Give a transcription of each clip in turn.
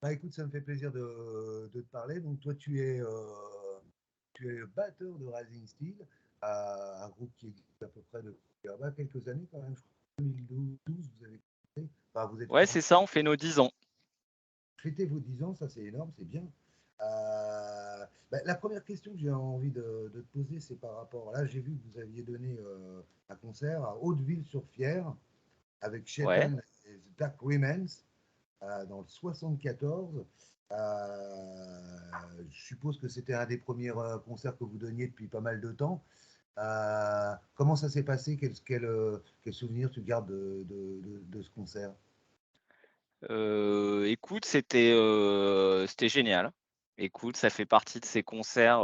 Bah, écoute, ça me fait plaisir de te parler. Donc, toi, tu es le batteur de Rising Steel, un groupe qui existe à peu près depuis quelques années quand même. Je crois que 2012, vous avez commencé. Enfin, vous êtes Ouais, formé. c'est ça, on fait nos 10 ans. Fêtez vos 10 ans, ça c'est énorme, c'est bien. Bah, la première question que j'ai envie de te poser, c'est par rapport. Là, j'ai vu que vous aviez donné un concert à Hauteville-sur-Fière avec Ouais. Chetan et The Dark Women's dans le 74. Je suppose que c'était un des premiers concerts que vous donniez depuis pas mal de temps. Comment ça s'est passé? Quel souvenir tu gardes de ce concert? Écoute, c'était génial. Écoute, ça fait partie de ces concerts,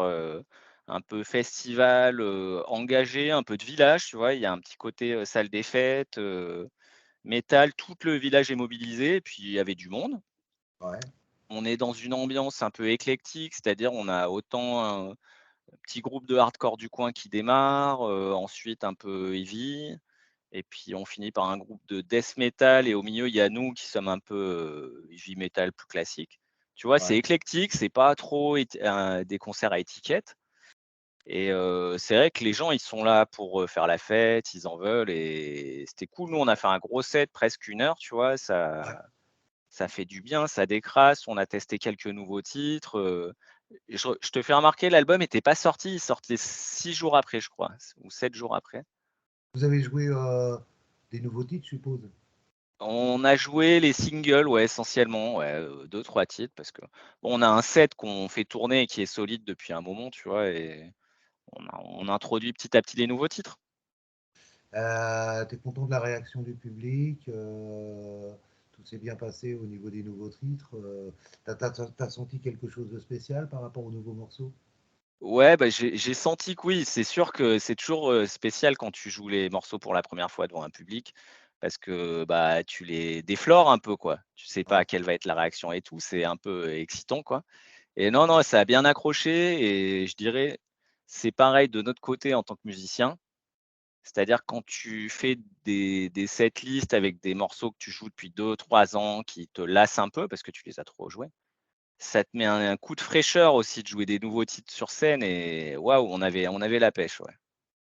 un peu festival, engagé, un peu de village, tu vois? Il y a un petit côté, salle des fêtes, métal, tout le village est mobilisé et puis il y avait du monde. Ouais, On est dans une ambiance un peu éclectique, c'est-à-dire on a autant un petit groupe de hardcore du coin qui démarre, ensuite un peu heavy et puis on finit par un groupe de death metal et au milieu, il y a nous qui sommes un peu, heavy metal plus classique. Tu vois? C'est ouais. éclectique, c'est pas trop des concerts à étiquette et c'est vrai que les gens, ils sont là pour, faire la fête, ils en veulent et c'était cool. Nous, on a fait un gros set, presque 1 heure, tu vois? Ouais. Ça fait du bien, ça décrasse. On a testé quelques nouveaux titres, et je te fais remarquer, l'album était pas sorti, il sortait 6 jours après, je crois, ou 7 jours après. Vous avez joué des nouveaux titres, je suppose. On a joué les singles, ouais, essentiellement, ouais, 2-3 titres parce que bon, on a un set qu'on fait tourner et qui est solide depuis un moment, tu vois? Et on introduit petit à petit les nouveaux titres. Tu es content de la réaction du public? Tout s'est bien passé au niveau des nouveaux titres. T'as senti quelque chose de spécial par rapport aux nouveaux morceaux? Ouais, bah, j'ai senti que oui, c'est sûr que c'est toujours, spécial quand tu joues les morceaux pour la première fois devant un public parce que, bah, tu les déflores un peu, quoi. Tu sais Ouais. pas quelle va être la réaction et tout, c'est un peu excitant, quoi et non, non, ça a bien accroché et je dirais, c'est pareil de notre côté en tant que musicien. C'est-à-dire quand tu fais des setlists avec des morceaux que tu joues depuis 2-3 ans qui te lassent un peu parce que tu les as trop joués, ça te met un coup de fraîcheur aussi de jouer des nouveaux titres sur scène et waouh, on avait la pêche, ouais.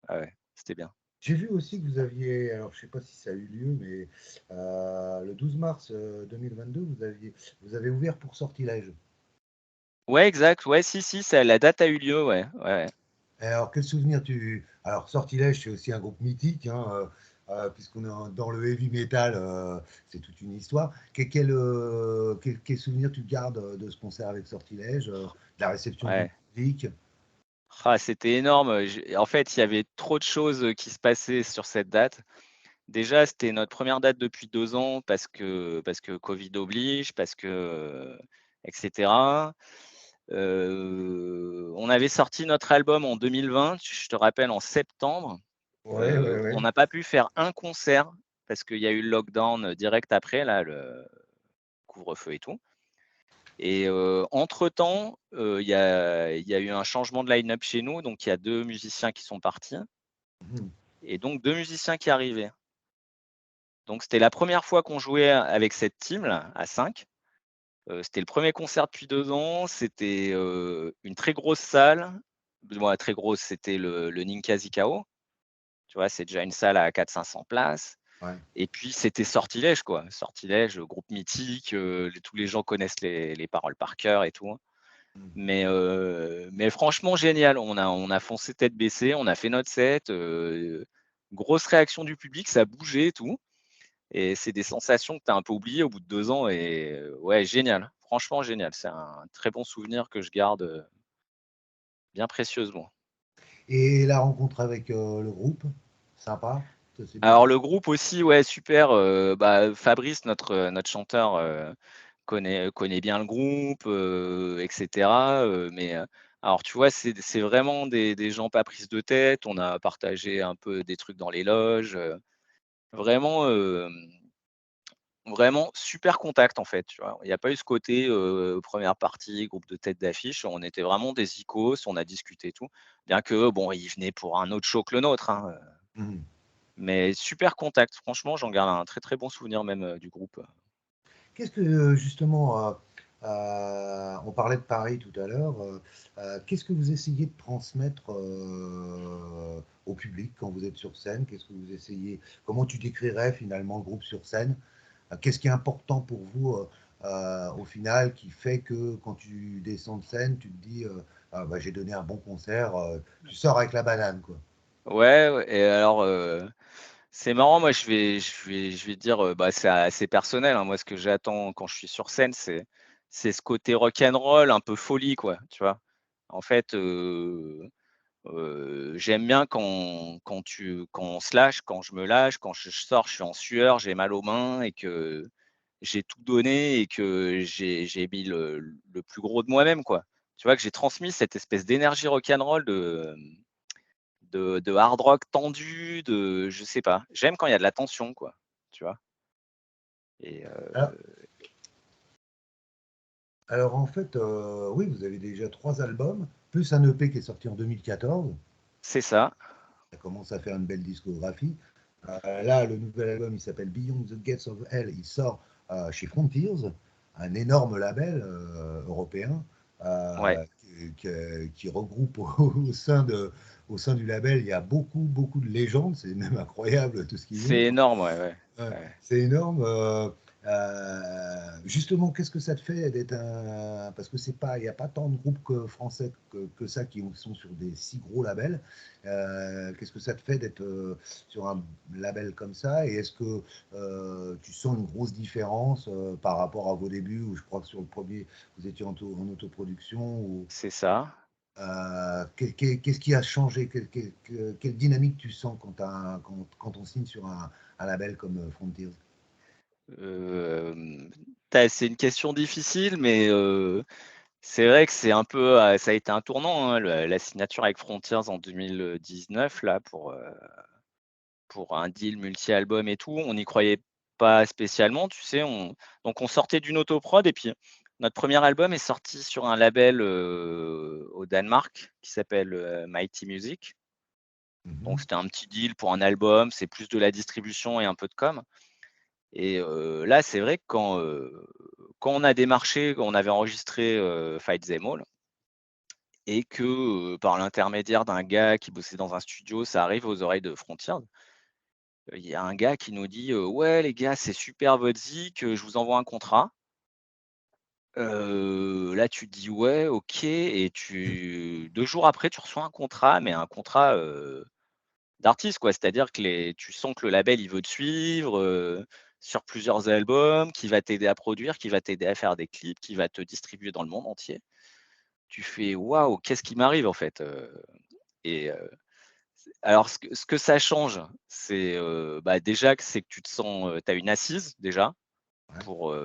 Ah ouais, c'était bien. J'ai vu aussi que vous aviez, alors je sais pas si ça a eu lieu, mais le 12 mars 2022, vous avez ouvert pour Sortilège. Ouais, exact, ouais, si, si, ça la date a eu lieu, ouais, ouais, ouais. Alors, quel souvenir tu. Alors, Sortilège, c'est aussi un groupe mythique, hein, puisqu'on est dans le heavy metal, c'est toute une histoire. Quel souvenir tu gardes de ce concert avec Sortilège, de la réception du Ouais. public? Ah, c'était énorme, en fait, il y avait trop de choses, qui se passaient sur cette date. Déjà, c'était notre première date depuis 2 ans parce que covid oblige, parce que, et cetera. On avait sorti notre album en 2020, je te rappelle en septembre. Ouais, ouais, On ouais. n'a pas pu faire un concert parce qu'il y a eu le lockdown, direct après là, le couvre-feu et tout et entre-temps, il y a eu un changement de line-up chez nous, donc il y a 2 musiciens qui sont partis Mhm. et donc 2 musiciens qui arrivaient. Donc c'était la première fois qu'on jouait avec cette team-là, à 5. C'était le premier concert depuis 2 ans, c'était, une très grosse salle. Bon, très grosse, c'était le Ninkasi Kao, tu vois? C'est déjà une salle à 400-500 places Ouais. et puis c'était Sortilège, quoi. Sortilège, groupe mythique, tous les gens connaissent les paroles par cœur et tout, hein. Mhm. Mais franchement génial. On a foncé tête baissée, on a fait notre set, grosse réaction du public, ça bougeait et tout. Et c'est des sensations que tu as un peu oubliées au bout de 2 ans et ouais, génial, franchement génial. C'est un très bon souvenir que je garde, bien précieusement. Et la rencontre avec le groupe, sympa, ça s'est bien Alors passé. le groupe aussi, ouais, super, bah, Fabrice, notre chanteur, connaît bien le groupe, et cetera, mais alors tu vois, c'est vraiment des gens pas prises de tête. On a partagé un peu des trucs dans les loges, vraiment, vraiment super contact en fait, tu vois? Il y a pas eu ce côté, 1re partie, groupe de tête d'affiche. On était vraiment des icos, on a discuté et tout. Bien que bon, ils venaient pour un autre show que le nôtre, hein, Mhm. mais super contact. Franchement, j'en garde un très, très bon souvenir même, du groupe. Qu'est-ce que justement, On parlait de Paris tout à l'heure. Qu'est-ce que vous essayez de transmettre au public quand vous êtes sur scène? Qu'est-ce que vous essayez? Comment tu décrirais finalement le groupe sur scène? Qu'est-ce qui est important pour vous au final qui fait que quand tu descends de scène, tu te dis ah, bah, j'ai donné un bon concert, tu sors avec la banane, quoi. Ouais, ouais et alors, c'est marrant, moi je vais dire, bah, c'est assez personnel, hein. Moi, ce que j'attends quand je suis sur scène, c'est ce côté rock'n'roll, un peu folie, quoi, tu vois? En fait, j'aime bien quand on se lâche, quand je me lâche, quand je sors, je suis en sueur, j'ai mal aux mains et que j'ai tout donné et que j'ai mis le plus gros de moi-même, quoi. Tu vois? Que j'ai transmis cette espèce d'énergie rock'n'roll de hard rock tendu, de je sais pas. J'aime quand il y a de la tension, quoi, tu vois? Et Alors, alors, en fait, oui, vous avez déjà 3 albums, plus un EP qui est sorti en 2014. c'est ça. Ça commence à faire une belle discographie. Là, le nouvel album, il s'appelle Beyond the Gates of Hell. Il sort chez Frontiers, un énorme label européen Ouais, qui regroupe au sein du label, il y a beaucoup, beaucoup de légendes. C'est même incroyable tout ce qu'ils ont. c'est énorme, ouais, ouais, ouais. C'est énorme. Justement, qu'est-ce que ça te fait d'être un... Parce que c'est pas, il n'y a pas tant de groupes français que ça qui sont sur des si gros labels. Qu'est-ce que ça te fait d'être sur un label comme ça? Et est-ce que tu sens une grosse différence par rapport à vos débuts, où je crois que sur le premier, vous étiez en autoproduction ou, C'est ça. qu'est-ce qui a changé? Quelle dynamique tu sens quand on signe sur un label comme Frontiers? C'est une question difficile, mais c'est vrai que c'est un peu, ça a été un tournant, hein, le la signature avec Frontiers en 2019 là pour un deal multi-album et tout. On n'y croyait pas spécialement, tu sais? On sortait d'une autoprod et puis notre premier album est sorti sur un label, au Danemark qui s'appelle, Mighty Music. Donc Mhm. c'était un petit deal pour un album, c'est plus de la distribution et un peu de com. Et là, c'est vrai que quand on a démarché, on avait enregistré, Fight Them All et que, par l'intermédiaire d'un gars qui bossait dans un studio, ça arrive aux oreilles de Frontiers. Il y a un gars qui nous dit: «Ouais les gars, c'est super votre zik, je vous envoie un contrat». Là tu te dis: «Ouais, OK» et 2 jours après, tu reçois un contrat, mais un contrat, d'artiste quoi. C'est-à-dire que tu sens que le label, il veut te suivre, sur plusieurs albums, qui va t'aider à produire, qui va t'aider à faire des clips, qui va te distribuer dans le monde entier. Tu fais: «Waouh, qu'est-ce qui m'arrive en fait?» Et alors ce que ça change, c'est, bah, déjà que c'est que tu te sens, tu as une assise déjà Ouais. pour,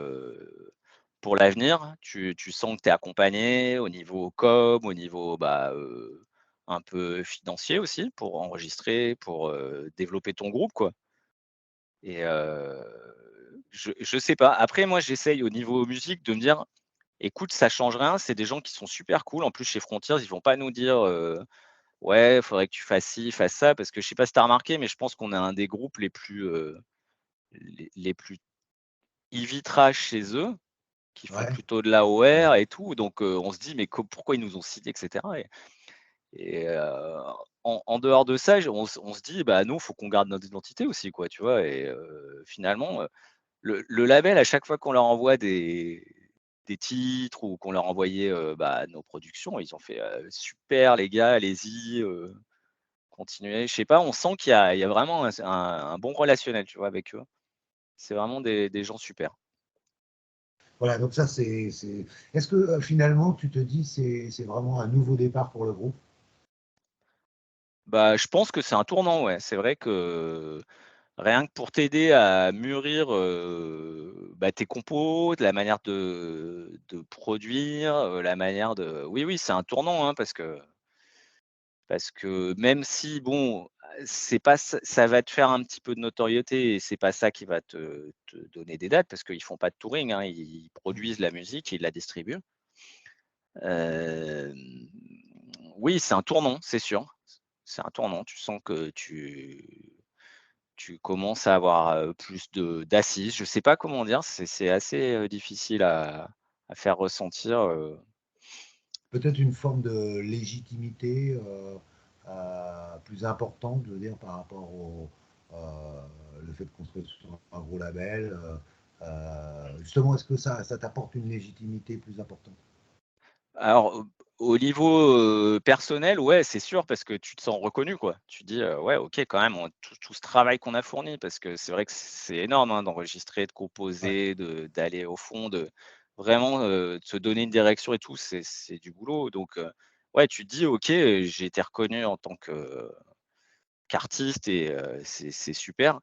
pour l'avenir. Tu sens que tu es accompagné au niveau com, au niveau, bah, un peu financier aussi pour enregistrer, pour, développer ton groupe quoi et je sais pas. Après moi j'essaye au niveau musique de me dire: «Écoute, ça change rien, c'est des gens qui sont super cool». En plus chez Frontiers, ils vont pas nous dire, «Ouais, il faudrait que tu fasses ci, fasses ça», parce que je sais pas si tu as remarqué, mais je pense qu'on est un des groupes les plus, les plus heavy trash chez eux, qui font Ouais. plutôt de l'AOR et tout, donc on se dit: «Mais pourquoi ils nous ont cités?» et cetera et en dehors de ça, on se dit: «Bah, nous, faut qu'on garde notre identité aussi, quoi», tu vois? Et finalement, le label, à chaque fois qu'on leur envoie des titres ou qu'on leur envoyait, bah, nos productions, ils ont fait: «Super les gars, allez-y, continuez». Je sais pas, on sent qu'il y a vraiment un bon relationnel, tu vois, avec eux. C'est vraiment des gens super. Voilà, donc ça, Est-ce que finalement, tu te dis c'est vraiment un nouveau départ pour le groupe? Bah, je pense que c'est un tournant, ouais. C'est vrai que rien que pour t'aider à mûrir, bah, tes compos, de la manière de produire, la manière de oui, oui, c'est un tournant, hein, parce que même si bon, c'est pas ça va te faire un petit peu de notoriété et c'est pas ça qui va te donner des dates parce qu'ils font pas de touring, hein, ils produisent la musique, ils la distribuent. Hem, oui, c'est un tournant, c'est sûr. C'est un tournant. Tu sens que tu commences à avoir, plus de d'assises. Je sais pas comment dire, c'est assez, difficile à faire ressentir. Peut-être une forme de légitimité plus importante, je veux dire, par rapport au le fait de construire sur un gros label. Justement, est-ce que ça t'apporte une légitimité plus importante? Alors, au niveau, personnel, ouais, c'est sûr parce que tu te sens reconnu, quoi. Tu dis: «Ouais, OK, quand même, tout ce travail qu'on a fourni», parce que c'est vrai que c'est énorme, hein, d'enregistrer, de Ouais. composer, d'aller au fond, de vraiment, de se donner une direction et tout, c'est du boulot donc ouais, tu te dis: «OK, j'ai été reconnu en tant qu'artiste et c'est super».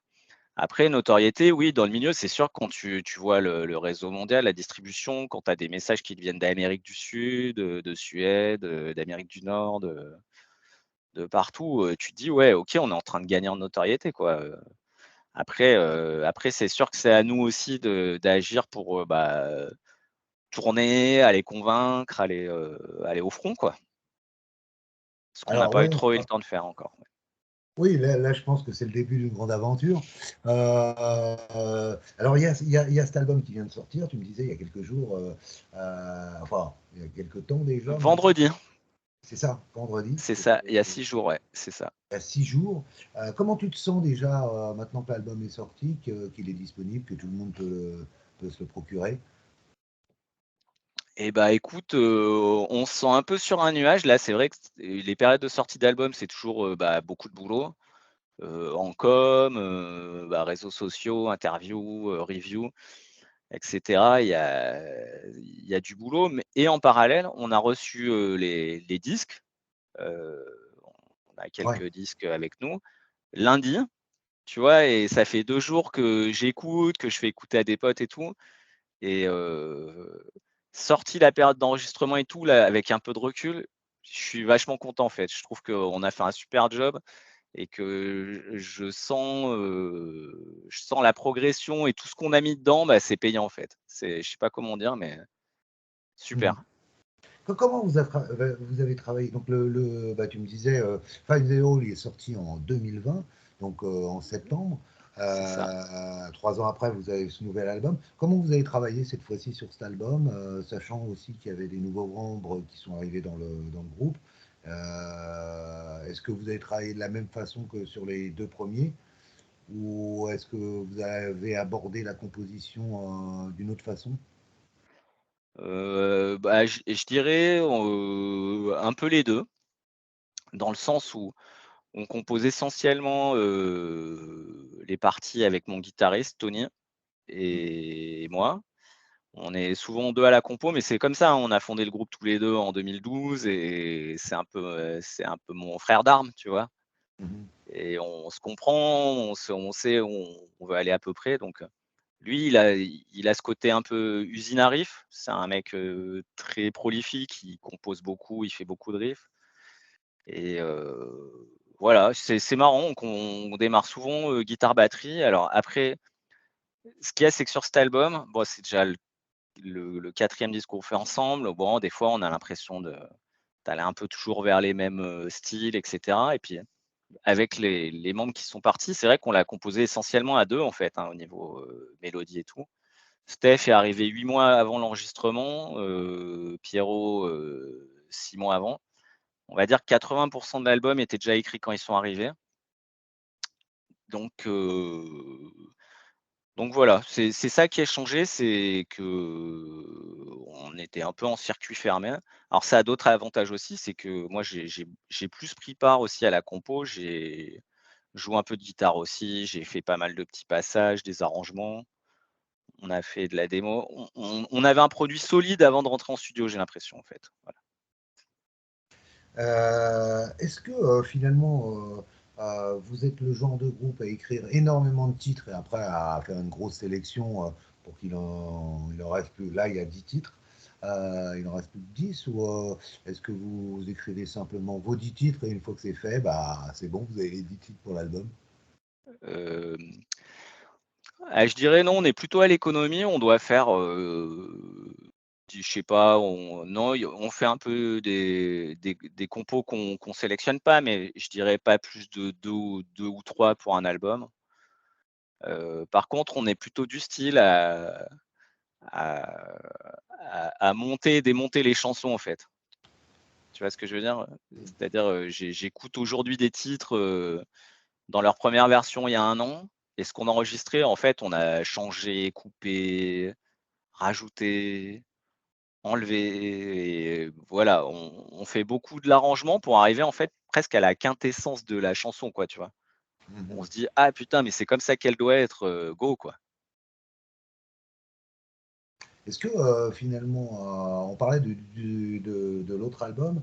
Après, notoriété, oui, dans le milieu, c'est sûr quand tu vois le réseau mondial, la distribution, quand tu as des messages qui te viennent d'Amérique du Sud, de Suède, d'Amérique du Nord, de partout, tu te dis: «Ouais, OK, on est en train de gagner en notoriété, quoi», après c'est sûr que c'est à nous aussi d'agir pour, tourner, aller convaincre, aller au front, quoi. Ce qu'on n'a Alors pas eu ouais, trop eu le temps de faire encore, ouais. oui, là, je pense que c'est le début d'une grande aventure. Alors il y a cet album qui vient de sortir, tu me disais il y a quelques jours, enfin, il y a quelques temps déjà maintenant. Vendredi, C'est ça, vendredi, c'est ça, il y a 6 jours, ouais, c'est ça. il y a 6 jours. Comment tu te sens déjà, maintenant que l'album est sorti, qu'il est disponible, que tout le monde peut se le procurer? Et bah, écoute, on se sent un peu sur un nuage. Là, c'est vrai que les périodes de sortie d'albums, c'est toujours, beaucoup de boulot, en com, réseaux sociaux, interviews, reviews et cetera. Il y a du boulot, mais et en parallèle, on a reçu, les disques, heu, on a Ouais. quelques disques avec nous. Lundi, tu vois? Et ça fait 2 jours que j'écoute, que je fais écouter à des potes et tout. Et sorti la période d'enregistrement et tout, là, avec un peu de recul, je suis vachement content, en fait. Je trouve qu'on a fait un super job et que je sens la progression et tout ce qu'on a mis dedans, bah, c'est payant, en fait. Je sais pas comment dire, mais Mmh. super. Comment vous avez travaillé? Donc tu me disais, Five Zero, il est sorti en 2020, donc en septembre. C'est ça. 3 ans après, vous avez ce nouvel album. Comment vous avez travaillé cette fois-ci sur cet album, sachant aussi qu'il y avait des nouveaux membres qui sont arrivés dans le groupe? Est-ce que vous avez travaillé de la même façon que sur les 2 premiers? Ou est-ce que vous avez abordé la composition, d'une autre façon? Je dirais, un peu les 2, dans le sens où on compose essentiellement, les parties avec mon guitariste Tony Mmh. et moi. On est souvent 2 à la compo, mais c'est comme ça, hein, on a fondé le groupe tous les 2 en 2012 et c'est un peu mon frère d'armes, tu vois? Mmh. Et on se comprend, on sait où on veut aller à peu près donc lui, il a ce côté un peu usine à riffs. C'est un mec, très prolifique, il compose beaucoup, il fait beaucoup de riffs et voilà, c'est marrant qu'on démarre souvent, guitare-batterie. Alors après, ce qu'il y a, c'est que sur cet album, bon, c'est déjà le 4e disque qu'on fait ensemble, bon, des fois, on a l'impression d'aller un peu toujours vers les mêmes, styles et cetera et puis, avec les membres qui sont partis, c'est vrai qu'on l'a composé essentiellement à 2 en fait, hein, au niveau, mélodie et tout. Steph est arrivé 8 mois avant l'enregistrement, Pierrot, 6 mois avant. On va dire que 80 de l'album était déjà écrit quand ils sont arrivés. Donc voilà, c'est ça qui a changé, c'est qu'on était un peu en circuit fermé. Alors ça a d'autres avantages aussi, c'est que moi j'ai plus pris part aussi à la compo, j'ai joué un peu de guitare aussi, j'ai fait pas mal de petits passages, des arrangements, on a fait de la démo. On avait un produit solide avant de rentrer en studio, j'ai l'impression en fait, voilà. Est-ce que finalement, vous êtes le genre de groupe à écrire énormément de titres et après à faire une grosse sélection pour qu'il en reste plus? Là, il y a 10 titres, il en reste plus que 10 ou est-ce que vous écrivez simplement vos 10 titres et une fois que c'est fait, bah, c'est bon, vous avez les 10 titres pour l'album? Hem, je dirais non, on est plutôt à l'économie, on doit faire, je sais pas, on fait un peu des compos qu'on sélectionne pas, mais je dirais pas plus de 2 ou 3 pour un album. Par contre, on est plutôt du style à à monter et démonter les chansons, en fait. Tu vois ce que je veux dire? C'est-à-dire, j'écoute aujourd'hui des titres, dans leur première version il y a 1 an et ce qu'on a enregistré, en fait, on a changé, coupé, rajouté, enlevé et voilà, on fait beaucoup de l'arrangement pour arriver, en fait, presque à la quintessence de la chanson, quoi, tu vois? On Mmh. se dit: «Ah putain, mais c'est comme ça qu'elle doit être, go, quoi». Est-ce que finalement, on parlait de l'autre album,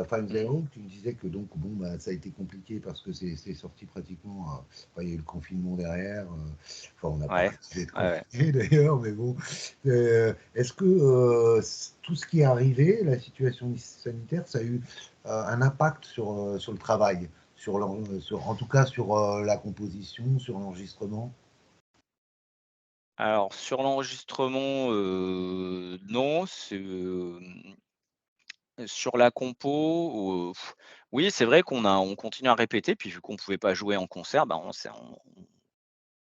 Find Mmh. Zero, tu me disais que donc bon, bah, ça a été compliqué parce que c'est sorti pratiquement, enfin, il y a eu le confinement derrière, enfin on n'a pas Ouais. accusé de Ouais, ouais. confiné d'ailleurs, mais bon. Est-ce que tout ce qui est arrivé, la situation sanitaire, ça a eu un impact sur le travail, en tout cas sur la composition, sur l'enregistrement? Alors sur l'enregistrement, non, sur la compo, oui, c'est vrai on continue à répéter, puis vu qu'on pouvait pas jouer en concert, bah,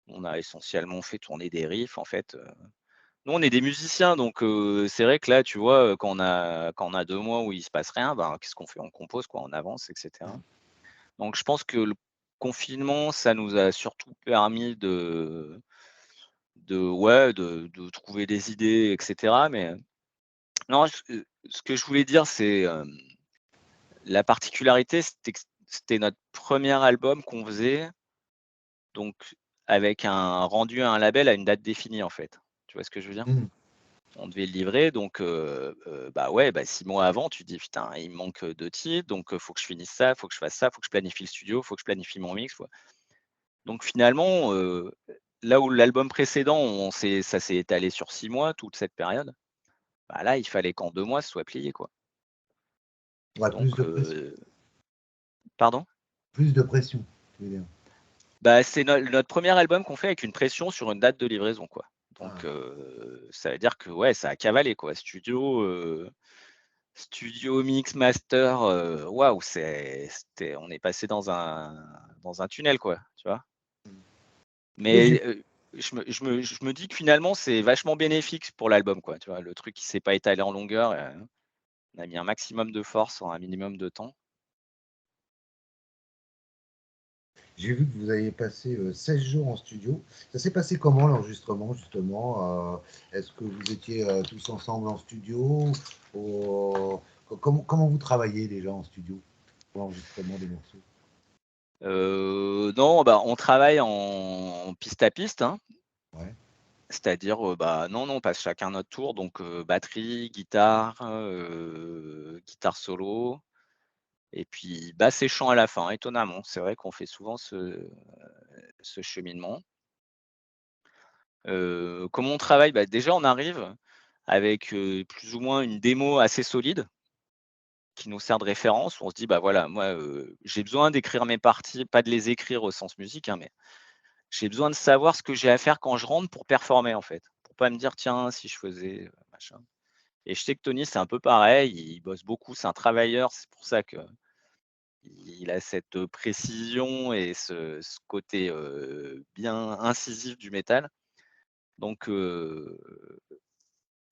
on a essentiellement fait tourner des riffs, en fait. Nous, on est des musiciens, donc c'est vrai que là, tu vois, quand on a 2 mois où il se passe rien, ben, qu'est-ce qu'on fait? On compose, quoi, on avance et cetera. Donc je pense que le confinement, ça nous a surtout permis de trouver des idées et cetera, mais non, ce que je voulais dire, c'est, la particularité, c'était que c'était notre premier album qu'on faisait, donc avec un rendu à un label à une date définie, en fait. Tu vois ce que je veux dire? Mmh. On devait le livrer donc bah, ouais, bah, 6 mois avant, tu te dis: «Putain, il me manque, 2 titres, donc faut que je finisse ça, faut que je fasse ça, faut que je planifie le studio, faut que je planifie mon mix, donc finalement, là où l'album précédent, ça s'est étalé sur 6 mois, toute cette période, bah, là, il fallait qu'en 2 mois, ce soit plié, quoi. Ouais, Donc pardon? plus de pression, tu veux dire? Bah, c'est notre premier album qu'on fait avec une pression sur une date de livraison, quoi. Donc Ah. ça veut dire que, ouais, ça a cavalé, quoi. Studio mix master, waouh, c'était on est passé dans un tunnel, quoi, tu vois? Et j'ai Mais je me dis que finalement, c'est vachement bénéfique pour l'album, quoi, tu vois? Le truc qui s'est pas étalé en longueur, on a mis un maximum de force en un minimum de temps. J'ai vu que vous aviez passé 16 jours en studio. Ça s'est passé comment l'enregistrement justement? Est-ce que vous étiez tous ensemble en studio? Ou, comment vous travaillez déjà en studio pour l'enregistrement des morceaux? Non, bah, on travaille en piste à piste, hein, Ouais. c'est-à-dire, bah, non, on passe chacun notre tour, donc batterie, guitare, guitare solo et puis basse et chant à la fin, étonnamment. C'est vrai qu'on fait souvent ce cheminement. Comment on travaille? Bah, déjà, on arrive avec, plus ou moins une démo assez solide qui nous sert de référence, où on se dit: «Bah, voilà, moi, j'ai besoin d'écrire mes parties», pas de les écrire au sens musique, hein, mais j'ai besoin de savoir ce que j'ai à faire quand je rentre pour performer, en fait. Pour pas me dire: «Tiens, si je faisais, machin», et je sais que Tony, c'est un peu pareil, il bosse beaucoup, c'est un travailleur, c'est pour ça qu'il a cette, précision et ce côté, bien incisif du métal. Donc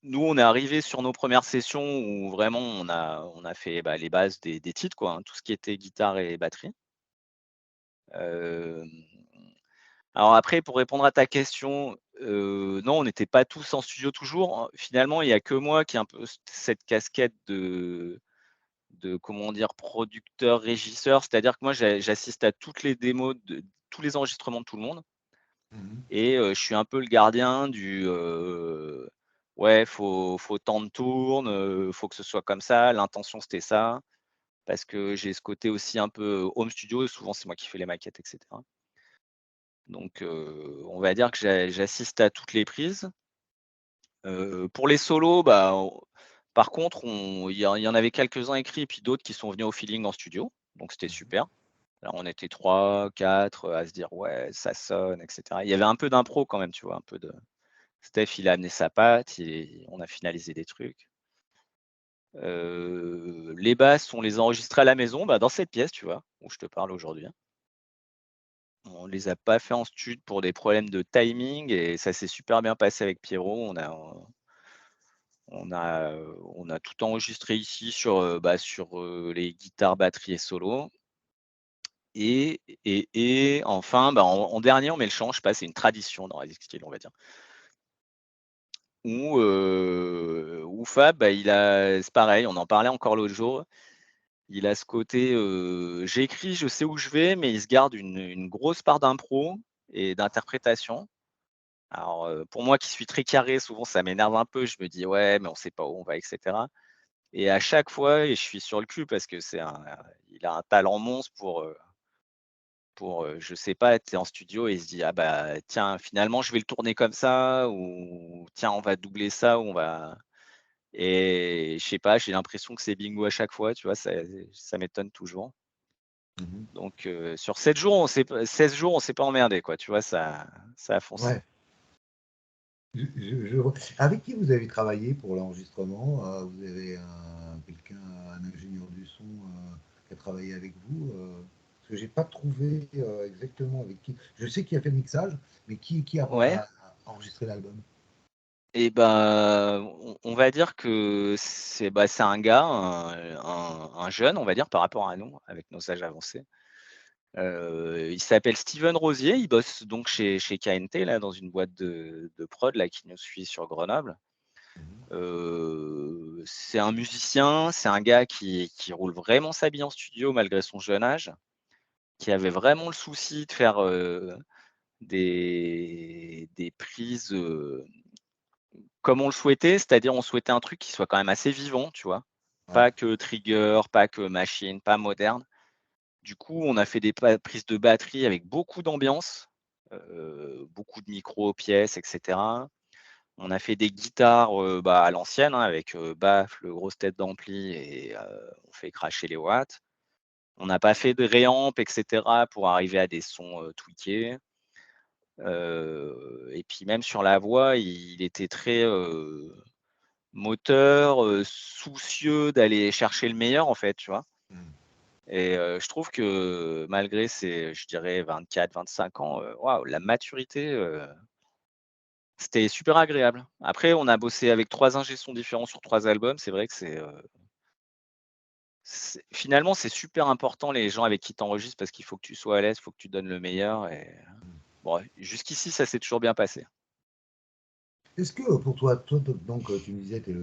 nous, on est arrivé sur nos premières sessions où vraiment on a fait, bah, les bases des titres, quoi, hein, tout ce qui était guitare et batterie. Hem, alors après, pour répondre à ta question, non, on n'était pas tous en studio toujours, hein. Finalement, il y a que moi qui ai un peu cette casquette de comment dire? Producteur, régisseur. C'est-à-dire que moi, j'assiste à toutes les démos de tous les enregistrements de tout le monde. Mhm. Et je suis un peu le gardien «Ouais, faut tant de tournes, faut que ce soit comme ça, l'intention c'était ça». Parce que j'ai ce côté aussi un peu home studio, et souvent c'est moi qui fais les maquettes et cetera. Donc on va dire que j'assiste à toutes les prises. Pour les solos, bah, par contre, il y en avait quelques-uns écrits, puis d'autres qui sont venus au feeling en studio, donc c'était super. Alors on était 3, 4 à se dire: «Ouais, ça sonne» et cetera. Il y avait un peu d'impro quand même, tu vois? Un peu de Steph, il a amené sa patte et on a finalisé des trucs. Les basses, on les a enregistrées à la maison, bah, dans cette pièce, tu vois? Où je te parle aujourd'hui, hein. On les a pas fait en stud pour des problèmes de timing et ça s'est super bien passé avec Pierrot. On a tout enregistré ici sur les guitares, batteries et solos. Et enfin, en dernier, on met le chant. Je sais pas, c'est une tradition dans Rising, on va dire. Où Fab, c'est pareil, on en parlait encore l'autre jour. Il a ce côté, j'écris, je sais où je vais, mais il se garde une grosse part d'impro et d'interprétation. Alors, pour moi qui suis très carré, souvent ça m'énerve un peu. Je me dis: «Ouais, mais on sait pas où on va» et cetera. Et à chaque fois je suis sur le cul parce que il a un talent monstre je sais pas, être en studio et il se dit: «Ah bah, tiens, finalement, je vais le tourner comme ça» ou «Tiens, on va doubler ça» ou on va et je sais pas, j'ai l'impression que c'est bingo à chaque fois, tu vois? Ça m'étonne toujours. Mmh. Donc sur 7 jours, on s'est pas 16 jours, on s'est pas emmerdé, quoi, tu vois? Ça a foncé. Ouais, je vois. Avec qui vous avez travaillé pour l'enregistrement? Vous avez un ingénieur du son, qui a travaillé avec vous? Parce que j'ai pas trouvé, exactement avec qui. Je sais qui a fait le mixage, mais qui Ouais. a enregistré l'album? Et bah, on va dire que c'est un gars, un jeune, on va dire, par rapport à nous, avec nos âges avancés. Il s'appelle Steven Rosier, il bosse donc chez KNT, là, dans une boîte de prod, là, qui nous suit sur Grenoble. Mmh. C'est un musicien, c'est un gars qui roule vraiment sa bille en studio malgré son jeune âge, qui avait vraiment le souci de faire, des prises, comme on le souhaitait, c'est-à-dire on souhaitait un truc qui soit quand même assez vivant, tu vois? Ouais. Pas que trigger, pas que machine, pas moderne. Du coup, on a fait des prises de batterie avec beaucoup d'ambiance, beaucoup de micros aux pièces et cetera. On a fait des guitares, à l'ancienne, hein, avec, baffle, grosse tête d'ampli et on fait cracher les watts. On n'a pas fait de réamp et cetera pour arriver à des sons, tweakés. Et puis même sur la voix, il était très, moteur, soucieux d'aller chercher le meilleur en fait, tu vois? Mmh. Et je trouve que malgré ses, je dirais 24-25 ans, waouh, la maturité, c'était super agréable. Après, on a bossé avec 3 ingé sons différents sur 3 albums. C'est vrai que finalement, c'est super important les gens avec qui tu enregistres parce qu'il faut que tu sois à l'aise, il faut que tu donnes le meilleur et bon, jusqu'ici, ça s'est toujours bien passé. Est-ce que pour toi, donc, tu me disais, tu es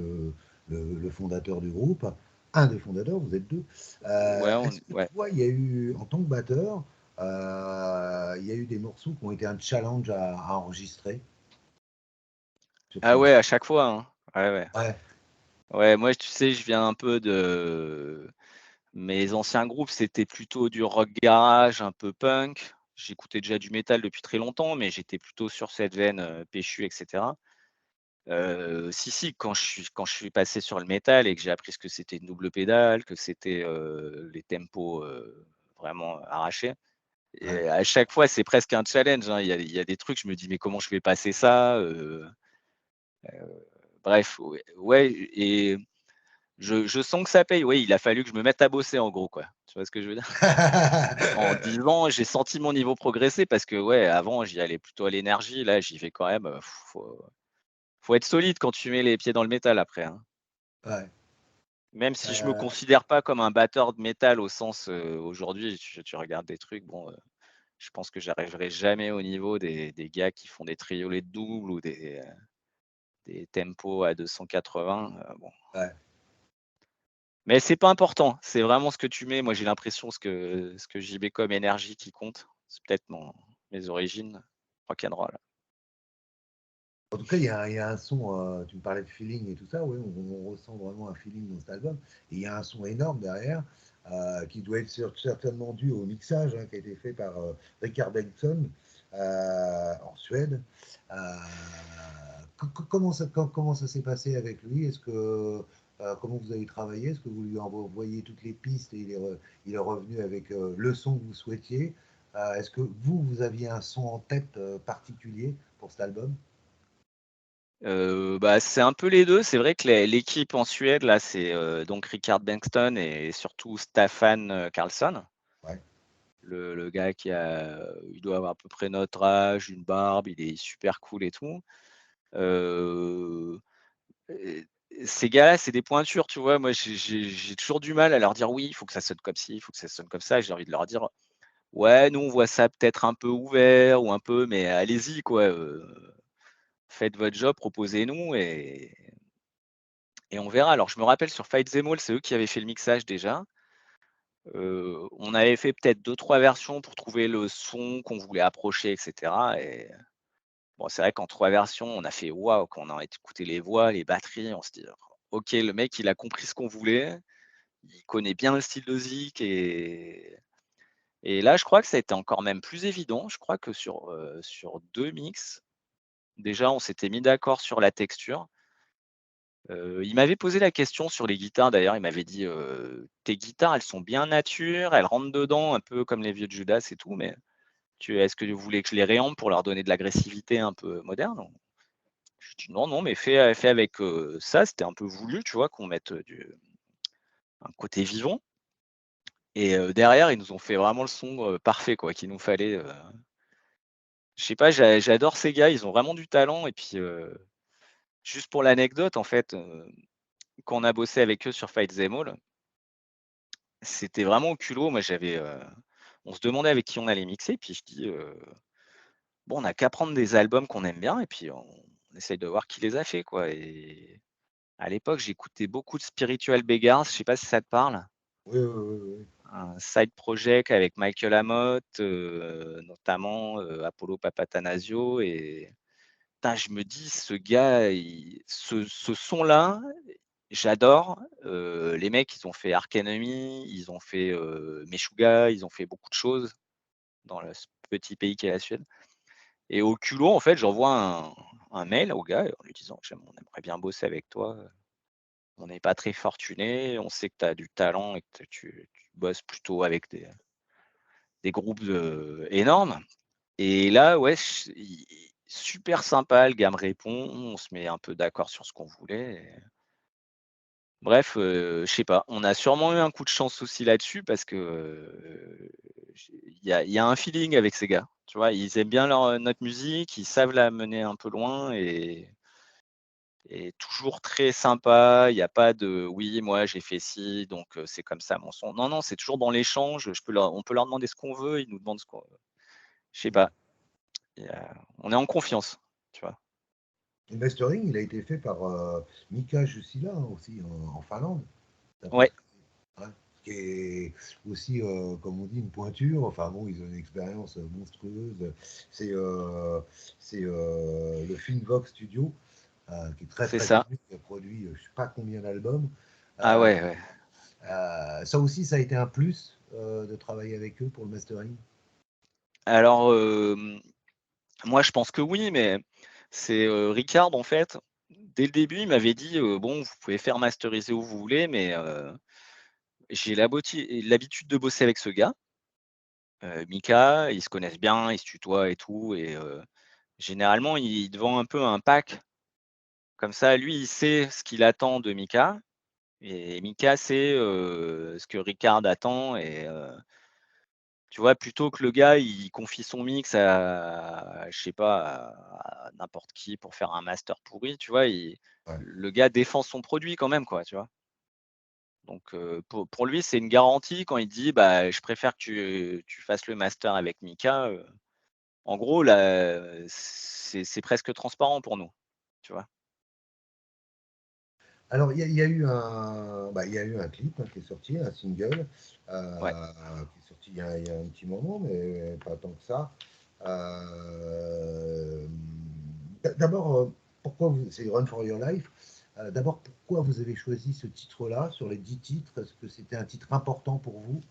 le fondateur du groupe, un des fondateurs, vous êtes 2. Ouais, Est-ce que ouais. toi, il y a eu, en tant que batteur, il y a eu des morceaux qui ont été un challenge à enregistrer sur Ah ce ouais, disque? à chaque fois, hein. Ouais, ouais. Ouais, Ouais, moi, tu sais, je viens un peu de mes anciens groupes, c'était plutôt du rock garage, un peu punk. J'écoutais déjà du métal depuis très longtemps, mais j'étais plutôt sur cette veine, péchue et cetera. Si, si, quand je suis passé sur le métal et que j'ai appris ce que c'était une double pédale, que c'était, les tempos, vraiment arrachés ouais. et à chaque fois, c'est presque un challenge, hein. Il y a des trucs, je me dis: «Mais comment je vais passer ça?» Bref, ouais, ouais et je sens que ça paye. Oui, il a fallu que je me mette à bosser en gros, quoi. Tu vois ce que je veux dire? En 10 ans, j'ai senti mon niveau progresser parce que, ouais, avant, j'y allais plutôt à l'énergie. Là, j'y vais quand même, faut être solide quand tu mets les pieds dans le métal après, hein. Ouais. Même si je me Euh, considère pas comme un batteur de métal au sens, aujourd'hui, tu regardes des trucs, bon, je pense que j'arriverai jamais au niveau des gars qui font des triolets de double ou des tempos à 280, bon. ouais. Mais c'est pas important, c'est vraiment ce que tu mets. Moi, j'ai l'impression ce que j'y mets comme énergie qui compte. C'est peut-être mes origines rock'n'roll. En tout cas, il y a un son, tu me parlais de feeling et tout ça, oui, on ressent vraiment un feeling dans cet album. Et il y a un son énorme derrière, qui doit être certainement dû au mixage, hein, qui a été fait par Richard Benson en Suède. Euh, comment ça s'est passé avec lui? Comment vous avez travaillé? Est-ce que vous lui envoyez toutes les pistes et il est revenu avec le son que vous souhaitiez? Est-ce que vous aviez un son en tête particulier pour cet album? C'est un peu les 2. C'est vrai que l'équipe en Suède là, c'est, donc Richard Bengtsson et surtout Staffan, Karlsson. Ouais. Le gars il doit avoir à peu près notre âge, une barbe, il est super cool et tout. Heu ces gars-là, c'est des pointures, tu vois? Moi, j'ai toujours du mal à leur dire: «Oui, il faut que ça sonne comme ci, il faut que ça sonne comme ça». J'ai envie de leur dire: «Ouais, nous, on voit ça peut-être un peu ouvert ou un peu mais allez-y quoi, faites votre job, proposez-nous et on verra». Alors je me rappelle sur Fight Them All, c'est eux qui avaient fait le mixage déjà. On avait fait peut-être deux trois versions pour trouver le son qu'on voulait approcher et cetera et bon, c'est vrai qu'en 3 versions, on a fait waouh, quand on a écouté les voix, les batteries, on se dit: «OK, le mec, il a compris ce qu'on voulait, il connaît bien le style de Zik» et là, je crois que ça a été encore même plus évident. Je crois que sur 2 mix, déjà, on s'était mis d'accord sur la texture. Il m'avait posé la question sur les guitares d'ailleurs, il m'avait dit: «Tes guitares, elles sont bien nature, elles rentrent dedans un peu comme les vieux de Judas et tout, mais est-ce que vous voulez que je les réample pour leur donner de l'agressivité un peu moderne?» Je dis: «Non, non, mais fais avec, ça». C'était un peu voulu, tu vois? Qu'on mette, un côté vivant et derrière, ils nous ont fait vraiment le son, parfait quoi, qu'il nous fallait, je sais pas, j'adore ces gars, ils ont vraiment du talent et puis, juste pour l'anecdote, en fait, quand on a bossé avec eux sur Fight Them All, c'était vraiment au culot. Moi, on se demandait avec qui on allait mixer, puis je dis, «Bon, on n'a qu'à prendre des albums qu'on aime bien et puis on essaye de voir qui les a fait, quoi» et à l'époque, j'écoutais beaucoup de Spiritual Beggars, je sais pas si ça te parle? Oui, oui, oui, oui. Un side project avec Michael Amott, notamment, Apollo Papatanasio et putain, je me dis: «Ce gars, ce son-là, j'adore». Les mecs, ils ont fait Arch Enemy, ils ont fait, Meshuggah, ils ont fait beaucoup de choses dans ce petit pays qu'est la Suède et au culot, en fait, j'envoie un mail au gars en lui disant: «On aimerait bien bosser avec toi, on n'est pas très fortunés, on sait que tu as du talent et que tu bosses plutôt avec des groupes, énormes» et là, ouais, super sympa, le gars me répond, on se met un peu d'accord sur ce qu'on voulait et bref, je sais pas, on a sûrement eu un coup de chance aussi là-dessus parce que, il y a un feeling avec ces gars, tu vois? Ils aiment bien notre musique, ils savent la mener un peu loin et toujours très sympa. Il y a pas de: «Oui, moi j'ai fait ci, donc c'est comme ça mon son». Non, non, c'est toujours dans l'échange. On peut leur demander ce qu'on veut, ils nous demandent ce qu'on je sais pas, on est en confiance, tu vois? Le mastering, il a été fait par Mika Jussila hein, aussi en Finlande, d'après Ouais, ce ouais, qui est aussi, comme on dit, une pointure. Enfin bon, ils ont une expérience monstrueuse. C'est le Finvox Studio, qui est très c'est très ça. connu, qui a produit je sais pas combien d'albums. Ah Euh, ouais, ouais. Ça aussi, ça a été un plus de travailler avec eux pour le mastering. Alors, moi je pense que oui, mais c'est, Ricard en fait, dès le début, il m'avait dit: «Bon, vous pouvez faire masteriser où vous voulez, mais j'ai l'habitude de bosser avec ce gars, Mika, ils se connaissent bien, ils se tutoient et tout et généralement, il te vend un peu un pack, comme ça, lui, il sait ce qu'il attend de Mika et Mika sait, ce que Ricard attend et tu vois, plutôt que le gars, il confie son mix à je sais pas, à n'importe qui pour faire un master pourri, tu vois? Ouais. Le gars défend son produit quand même, quoi, tu vois? Donc pour lui, c'est une garantie quand il dit: «Bah, je préfère que tu fasses le master avec Mika», en gros, là, c'est presque transparent pour nous, tu vois? Alors, il y a eu un, bah, il y a eu un clip hein, qui est sorti, un single, Ouais. qui est sorti il y a un petit moment, mais pas tant que ça. Euh, D'abord, pourquoi c'est Run for Your Life? D'abord, pourquoi vous avez choisi ce titre-là sur les 10 titres? Est-ce que c'était un titre important pour vous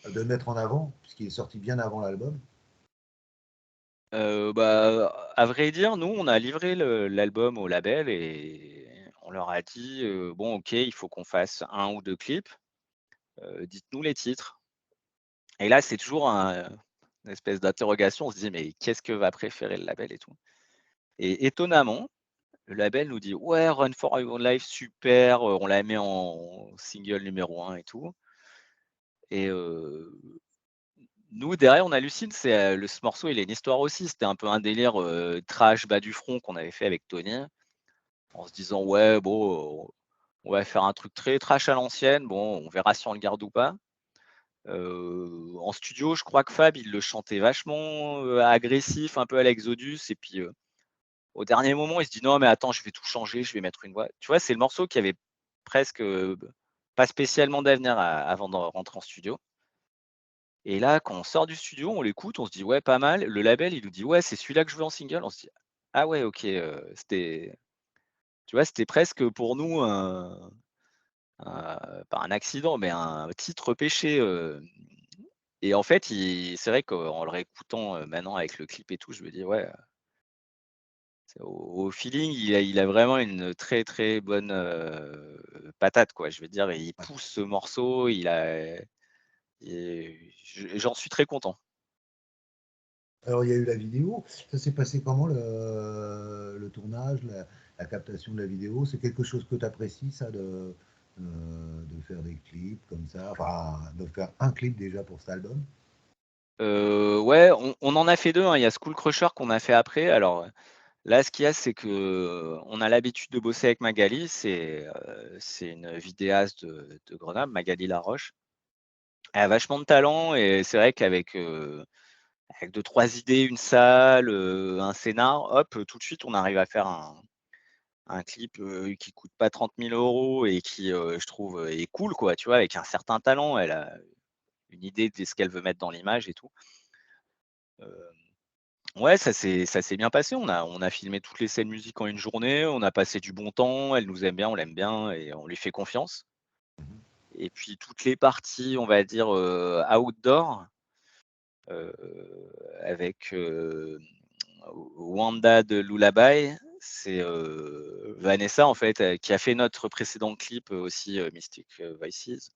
de le mettre en avant, puisqu'il est sorti bien avant l'album? Bah, à vrai dire, nous, on a livré l'album au label et on leur a dit, «Bon, OK, il faut qu'on fasse un ou 2 clips, dites-nous les titres». Et là, c'est toujours une espèce d'interrogation. On se dit: «Mais qu'est-ce que va préférer le label et tout?» Et étonnamment, le label nous dit: «Ouais, Run for Your Life, super, on la met en single numéro un et tout» et nous, derrière, on hallucine. Ce morceau, il a une histoire aussi. C'était un peu un délire, trash bas du front qu'on avait fait avec Tony, en se disant: «Ouais, bon, on va faire un truc très trash à l'ancienne. Bon, on verra si on le garde ou pas. En studio, je crois que Fab, il le chantait vachement, agressif, un peu à l'Exodus et puis, au dernier moment, il se dit: «Non, mais attends, je vais tout changer, je vais mettre une voix». Tu vois, c'est le morceau qui avait presque, pas spécialement d'avenir avant de rentrer en studio et là, quand on sort du studio, on l'écoute, on se dit: «Ouais, pas mal». Le label, il nous dit: «Ouais, c'est celui-là que je veux en single». On se dit: «Ah ouais, OK», c'était tu vois, c'était presque pour nous pas un accident, mais un titre repêché, et en fait, c'est vrai qu'en le réécoutant, maintenant avec le clip et tout, je me dis: «Ouais, c'est au feeling, il a vraiment une très, très bonne, patate, quoi». Je veux dire, il Ouais. pousse ce morceau, j'en suis très content. Alors, il y a eu la vidéo. Ça s'est passé comment le tournage, la captation de la vidéo? C'est quelque chose que tu apprécies, ça, de faire des clips comme ça? Enfin, de faire un clip déjà pour cet album? Ouais, on en a fait 2, hein. Il y a School Crusher qu'on a fait après. Alors, là, ce qu'il y a, c'est qu'on a l'habitude de bosser avec Magali. C'est une vidéaste de Grenoble, Magali Laroche. Elle a vachement de talent et c'est vrai avec 2-3 idées, une salle, un scénar, hop, tout de suite, on arrive à faire un clip, qui coûte pas 30 000 € et qui, je trouve, est cool, quoi, tu vois? Avec un certain talent. Elle a une idée de ce qu'elle veut mettre dans l'image et tout. Heu, ouais, ça s'est bien passé. On a filmé toutes les scènes musique en une journée, on a passé du bon temps, elle nous aime bien, on l'aime bien et on lui fait confiance et puis toutes les parties, on va dire, outdoor, heu, avec, Wanda de Lullaby, c'est, Vanessa en fait, qui a fait notre précédent clip, aussi, Mystic Voices.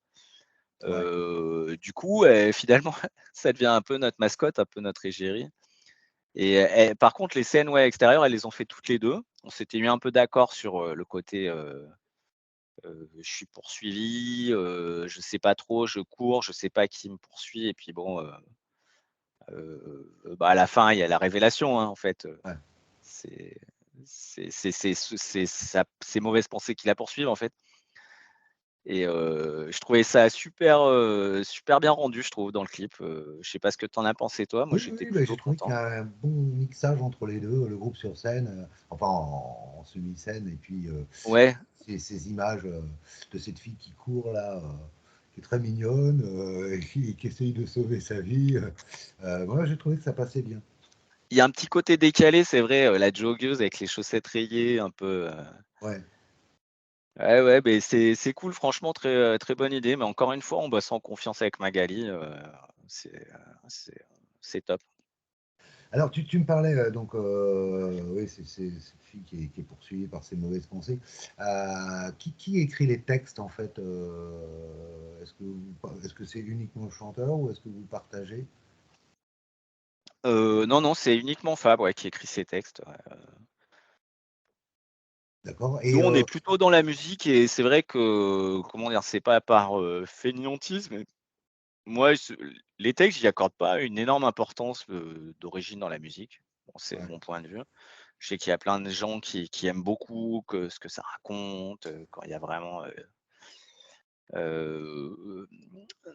Ouais. Du coup, finalement, ça devient un peu notre mascotte, un peu notre égérie et par contre les scènes, ouais, extérieures, elles les ont fait toutes les 2. On s'était mis un peu d'accord sur, le côté, je suis poursuivi, je sais pas trop, je cours, je sais pas qui me poursuit et puis bon, bah, à la fin, il y a la révélation, hein, en fait, Ouais. c'est c'est ses mauvaises pensées qui la poursuivent, en fait et je trouvais ça super bien rendu, je trouve, dans le clip, je sais pas ce que tu en as pensé toi? Moi, Oui, j'étais oui, bah, plutôt j'ai trouvé qu'il y content. a un bon mixage entre les 2, le groupe sur scène, enfin en semi-scène et puis, Ouais, ces images, de cette fille qui court là, qui est très mignonne, et qui essaye de sauver sa vie, voilà, j'ai trouvé que ça passait bien. il y a un petit côté décalé, c'est vrai, la joggeuse avec les chaussettes rayées un peu, Ouais. ouais, ouais, beh, c'est cool franchement, très bonne idée, mais encore une fois, on bosse en confiance avec Magali, c'est, c'est top. Alors tu me parlais, donc, oui, c'est cette fille qui est poursuivie par ses mauvaises pensées. Qui écrit les textes en fait? Est-ce que c'est uniquement le chanteur ou est-ce que vous partagez? Non, non, c'est uniquement Fab, ouais, qui écrit ses textes, ouais. D'accord Nous, et on est plutôt dans la musique et c'est vrai que, comment dire? C'est pas par, fainéantise, mais moi, les textes, j'y accorde pas une énorme importance, d'origine dans la musique. Bon, c'est ouais. mon point de vue. Je sais qu'il y a plein de gens qui aiment beaucoup que ce que ça raconte, quand il y a vraiment, heu,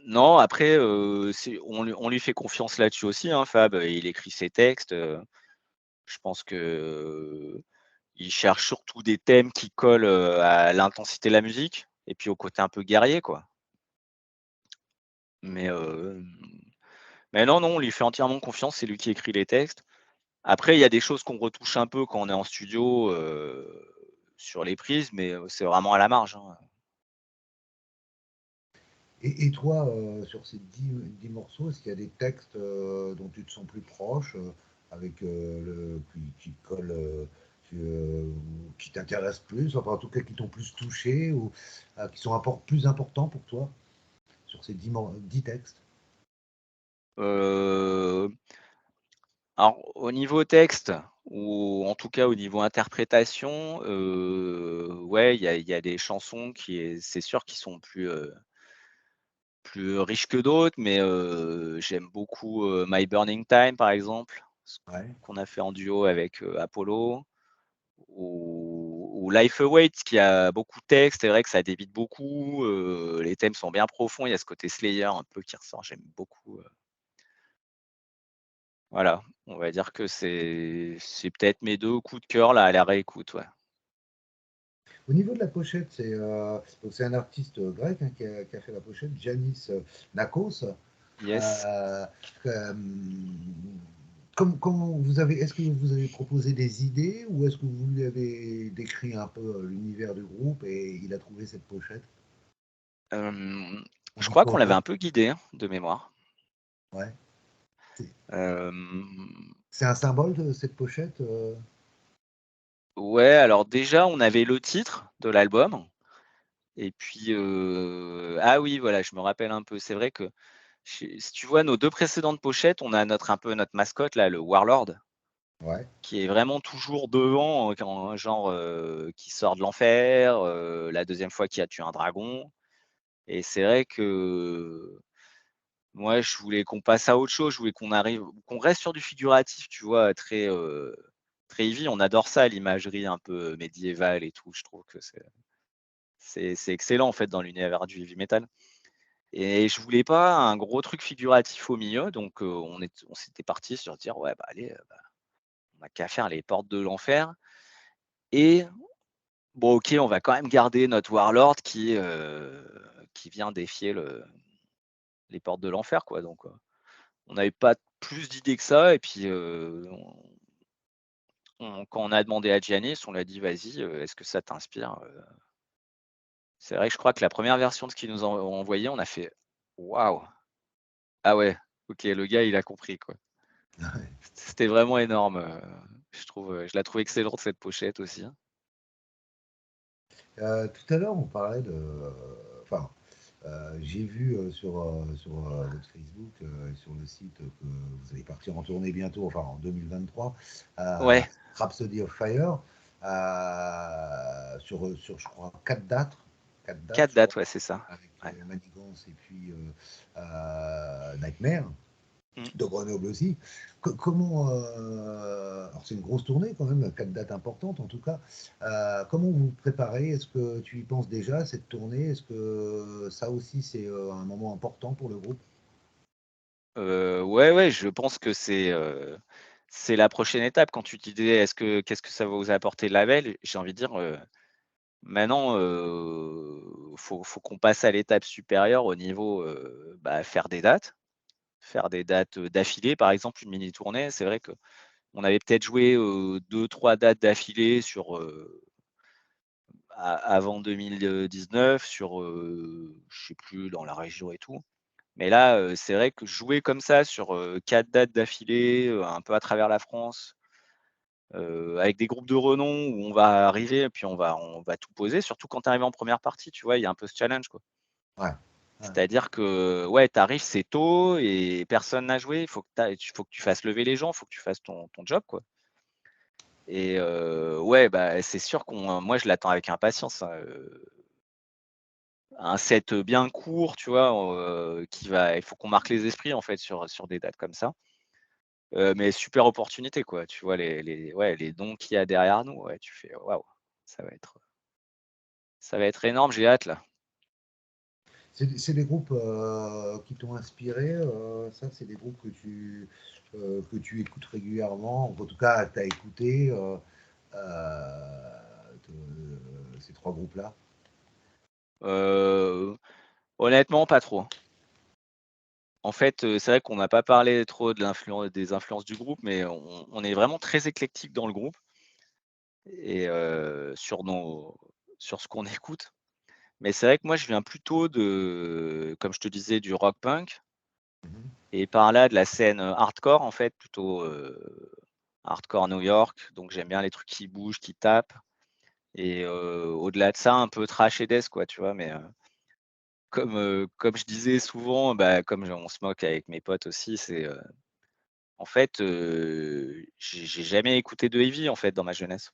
non, après, on lui fait confiance là-dessus aussi, hein, Fab, il écrit ses textes, je pense que, il cherche surtout des thèmes qui collent, à l'intensité de la musique et puis au côté un peu guerrier, quoi. Mais, mais non, non, on lui fait entièrement confiance, c'est lui qui écrit les textes. Après, il y a des choses qu'on retouche un peu quand on est en studio, sur les prises, mais, c'est vraiment à la marge, hein. Et toi, sur ces 10 morceaux, est-ce qu'il y a des textes, dont tu te sens plus proche, avec, qui collent, qui t'intéressent plus, enfin en tout cas qui t'ont plus touché ou, qui sont plus importants pour toi sur ces 10 textes? Heu, alors au niveau texte ou en tout cas au niveau interprétation, ouais, il y a des chansons c'est sûr qui sont plus riches que d'autres, mais, j'aime beaucoup, My Burning Time par exemple, ce Ouais. qu'on a fait en duo avec, Apollo ou Life Await qui a beaucoup de texte. C'est vrai que ça débite beaucoup. Les thèmes sont bien profonds. Il y a ce côté Slayer un peu qui ressort. J'aime beaucoup. Voilà, on va dire que c'est peut-être mes 2 coups de cœur là à la réécoute, ouais. Au niveau de la pochette, donc c'est un artiste grec hein, qui a fait la pochette, Giannis Nakos. Yes. Euh, euh, est-ce que vous avez proposé des idées ou est-ce que vous lui avez décrit un peu l'univers du groupe et il a trouvé cette pochette? On Je dit crois qu'on quoi? l'avait un peu guidé, hein, de mémoire. Ouais. C'est Hem, c'est un symbole de cette pochette? ouais, alors déjà, on avait le titre de l'album et puis, ah oui, voilà, je me rappelle un peu. C'est vrai que si tu vois nos 2 précédentes pochettes, on a un peu notre mascotte là, le Warlord, Ouais. qui est vraiment toujours devant, quand genre, qui sort de l'enfer, la deuxième fois qu'il a tué un dragon et c'est vrai que moi, je voulais qu'on passe à autre chose. Je voulais qu'on reste sur du figuratif, tu vois? Très heavy. On adore ça, l'imagerie un peu médiévale et tout. Je trouve que c'est excellent, en fait, dans l'univers du heavy metal et je voulais pas un gros truc figuratif au milieu donc on s'était partis sur dire: «Ouais, bah, allez, bah, on a qu'à faire les portes de l'enfer» et bon, OK, on va quand même garder notre warlord qui vient défier les portes de l'enfer, quoi donc on n'avait pas plus d'idées que ça et puis, quand on a demandé à Giannis, on lui a dit: «Vas-y, est-ce que ça t'inspire?» C'est vrai que je crois que la première version de ce qu'ils nous ont envoyé, on a fait: «Waouh! Ah ouais, OK, le gars, il a compris, quoi». C'était vraiment énorme, je trouve, je la trouve excellente cette pochette aussi, hein. Tout à l'heure, on parlait enfin, j'ai vu sur votre Facebook et sur le site que vous allez partir en tournée bientôt, enfin en 2023, euh, Ouais, Rhapsody of Fire, sur, je crois, quatre dates, 4 je crois, dates, ouais, c'est ça. avec Ouais. Manigance et puis Nightmare Mmh. de Grenoble aussi. Comment, alors c'est une grosse tournée quand même, 4 dates importantes en tout cas. Comment vous vous préparez? Est-ce que tu y penses déjà, cette tournée? Est-ce que ça aussi c'est un moment important pour le groupe? Ouais, ouais, je pense que c'est la prochaine étape. Quand tu disais: «Qu'est-ce que ça va vous apporter le label?» J'ai envie de dire, maintenant, faut qu'on passe à l'étape supérieure au niveau, bah, faire des dates, d'affilée, par exemple, une mini tournée. C'est vrai qu'on avait peut-être joué, 2-3 dates d'affilée sur, a avant 2019 sur, je sais plus, dans la région et tout. Mais là, c'est vrai que jouer comme ça sur, 4 dates d'affilée, un peu à travers la France, avec des groupes de renom où on va arriver et puis on va tout poser, surtout quand tu arrives en première partie, tu vois? Il y a un peu ce challenge, quoi. Ouais, ouais. C'est-à-dire que, ouais, tu arrives, c'est tôt et personne n'a joué. Il faut que tu fasses lever les gens, il faut que tu fasses ton job, quoi et ouais, bah, c'est sûr qu'on moi, je l'attends avec impatience, hein, un set, bien court, tu vois? Il faut qu'on marque les esprits, en fait, sur des dates comme ça. Mais super opportunité, quoi. Tu vois les dons qu'il y a derrière nous, ouais, tu fais: «Waouh, ça va être ça va être énorme, j'ai hâte, là». C'est des groupes qui t'ont inspiré, ça, c'est des groupes que tu écoutes régulièrement, ou en tout cas, tu as écouté ces trois groupes-là. Heu, honnêtement, pas trop. En fait, c'est vrai qu'on n'a pas parlé trop des influences du groupe, mais on est vraiment très éclectique dans le groupe et sur ce qu'on écoute. Mais c'est vrai que moi, je viens plutôt comme je te disais, du rock punk Mhm. et par là, de la scène, hardcore, en fait, plutôt, hardcore New York. Donc j'aime bien les trucs qui bougent, qui tapent et au-delà de ça, un peu trash et death, quoi, tu vois? Mais comme je disais souvent, bah, on se moque avec mes potes aussi, en fait, j'ai jamais écouté de heavy, en fait, dans ma jeunesse.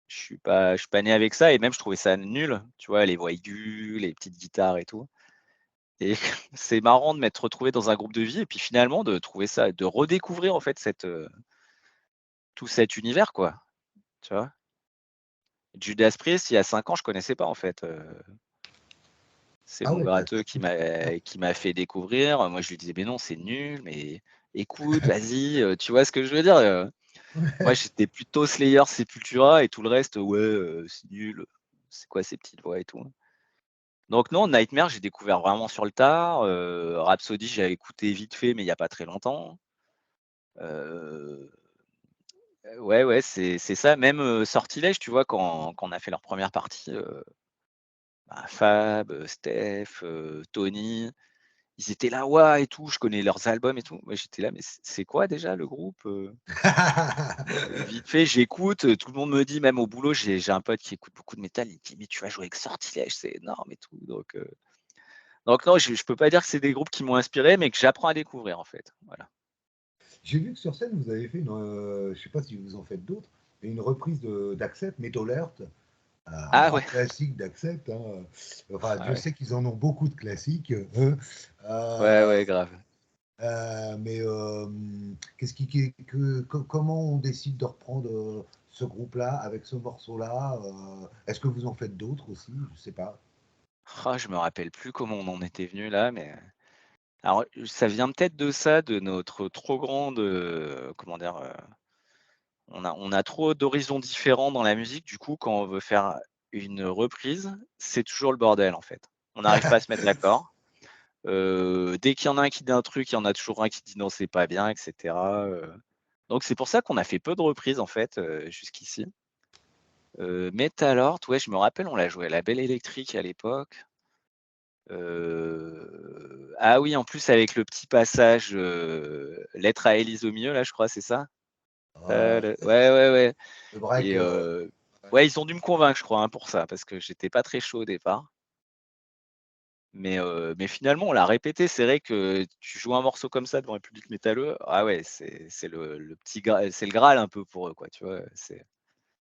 Je suis pas né avec ça et même je trouvais ça nul, tu vois? Les voix aiguës, les petites guitares et tout et c'est marrant de m'être retrouvé dans un groupe de vie et puis finalement de trouver ça de redécouvrir, en fait, tout cet univers, quoi, tu vois? Judas Priest, il y a 5 ans, je connaissais pas en fait. C'est Ah mon ouais, tu as gratteux qui découvert. m'a fait découvrir. Moi, je lui disais: «Mais non, c'est nul, mais écoute, vas-y», tu vois ce que je veux dire? Moi, j'étais plutôt Slayer, Sepultura et tout le reste, ouais, c'est nul, c'est quoi ces petites voix et tout. Donc non, Nightmare, j'ai découvert vraiment sur le tard, Rhapsody, j'avais écouté vite fait, mais il y a pas très longtemps. Heu, ouais, ouais, c'est ça. Même, Sortilège, tu vois, quand on a fait leur première partie, bah, Fab, Steph, Tony, ils étaient là: «Waouh» et tout, je connais leurs albums et tout. Moi, j'étais là: «Mais c'est quoi déjà le groupe?» Vite fait, j'écoute, tout le monde me dit, même au boulot, j'ai un pote qui écoute beaucoup de métal, il me dit: «Mais tu vas jouer avec Sortilège, c'est énorme et tout», donc non, je peux pas dire que c'est des groupes qui m'ont inspiré, mais que j'apprends à découvrir, en fait, voilà. J'ai vu que sur scène, vous avez fait une, je sais pas si vous en faites d'autres, mais une reprise d'Accept, Metal Earth, un Ah grand ouais, classique d'Accept, hein. Enfin, ah Dieu ouais. sait qu'ils en ont beaucoup de classiques, eux. Ouais, Euh, ouais, grave. mais qu'est-ce comment on décide de reprendre ce groupe-là avec ce morceau-là? Est-ce que vous en faites d'autres aussi? Je sais pas. Ah, je me rappelle plus comment on en était venu là, mais alors, ça vient peut-être de ça, de notre trop grande, comment dire? On a trop d'horizons différents dans la musique, du coup, quand on veut faire une reprise, c'est toujours le bordel, en fait. On n'arrive pas à se mettre d'accord. Dès qu'il y en a un qui dit un truc, il y en a toujours un qui dit: «Non, c'est pas bien» et cetera, donc c'est pour ça qu'on a fait peu de reprises, en fait, jusqu'ici. Metalord, ouais, je me rappelle, on l'a joué à la Belle Électrique à l'époque. Ah oui, en plus avec le petit passage, «Lettre à Élise au milieu» là, je crois, c'est ça? Ah, Ouais, ouais, ouais. le Et break, ouais. ouais, ils ont dû me convaincre, je crois, hein, pour ça, parce que j'étais pas très chaud au départ. Mais finalement, on l'a répété. C'est vrai que tu joues un morceau comme ça devant un public métalleux, ah ouais, c'est le petit gra c'est le Graal un peu pour eux, quoi, tu vois? C'est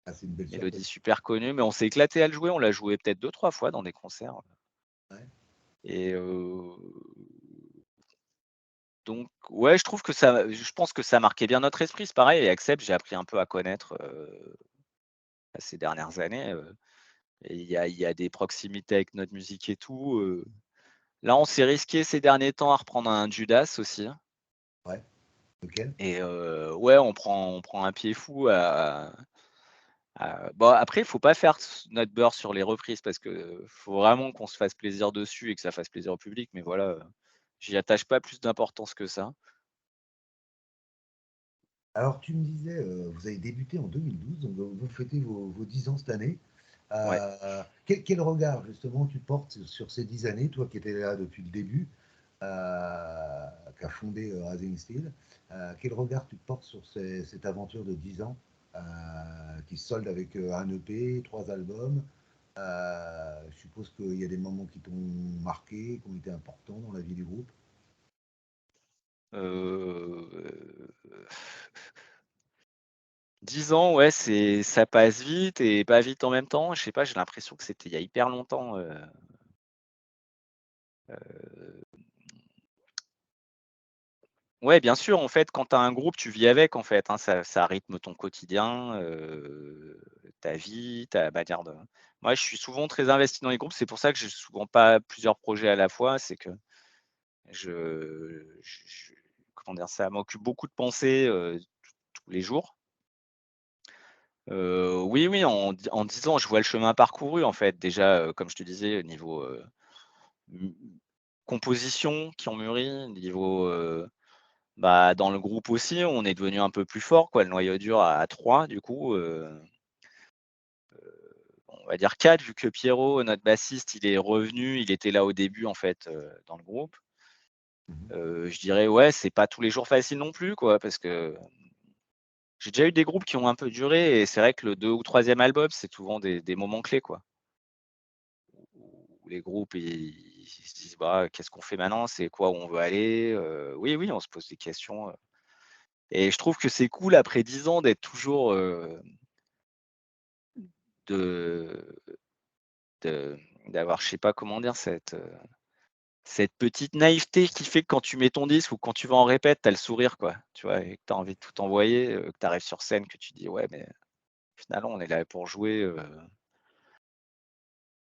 Ah, c'est une belle mélodie surprise. super connue, mais on s'est éclaté à le jouer. On l'a joué peut-être deux trois fois dans des concerts, Ouais. et donc ouais, je pense que ça marquait bien notre esprit. C'est pareil et Accept, j'ai appris un peu à connaître, ces dernières années, et il y a des proximités avec notre musique et tout. Là, on s'est risqué ces derniers temps à reprendre un Judas aussi, Ouais. Lequel? et ouais, on prend un pied fou bon, après, il faut pas faire notre beurre sur les reprises parce que faut vraiment qu'on se fasse plaisir dessus et que ça fasse plaisir au public, mais voilà, j'y attache pas plus d'importance que ça. Alors, tu me disais, vous avez débuté en 2012, donc vous fêtez vos 10 ans cette année. Ouais. Quel regard, justement, tu portes sur ces 10 années, toi qui étais là depuis le début, qui a fondé Rising Steel, quel regard tu portes sur cette aventure de 10 ans qui se solde avec un EP, 3 albums? Je suppose qu'il y a des moments qui t'ont marqué, qui ont été importants dans la vie du groupe. Heu, 10 ans, ouais, ça passe vite et pas vite en même temps. Je sais pas, j'ai l'impression que c'était il y a hyper longtemps, ouais, bien sûr, en fait, quand tu as un groupe, tu vis avec, en fait, hein, ça rythme ton quotidien, ta vie, ta manière de moi, je suis souvent très investi dans les groupes, c'est pour ça que j'ai souvent pas plusieurs projets à la fois, c'est que je comment dire? Ça m'occupe beaucoup de pensées, tous les jours. Oui, oui, en 10 ans, je vois le chemin parcouru, en fait. Déjà, comme je te disais, au niveau, m composition qui ont mûri, niveau, bah, dans le groupe aussi, on est devenu un peu plus fort, quoi. Le noyau dur à 3 du coup, on va dire 4 vu que Pierrot, notre bassiste, il est revenu, il était là au début, en fait, dans le groupe. Mhm. Je dirais, ouais, c'est pas tous les jours facile non plus, quoi, parce que j'ai déjà eu des groupes qui ont un peu duré et c'est vrai que le 2 ou troisième album, c'est souvent des moments clés, quoi. Où les groupes, ils se disent: «Bah, qu'est-ce qu'on fait maintenant? C'est quoi où on veut aller?» Oui, oui, on se pose des questions, et je trouve que c'est cool après 10 ans d'être toujours, de de d'avoir, je sais pas comment dire, cette petite naïveté qui fait que quand tu mets ton disque ou quand tu vas en répète, tu as le sourire, quoi, tu vois? Et que tu as envie de tout envoyer, que tu arrives sur scène, que tu dis: «Ouais, mais Finalement, on est là pour jouer.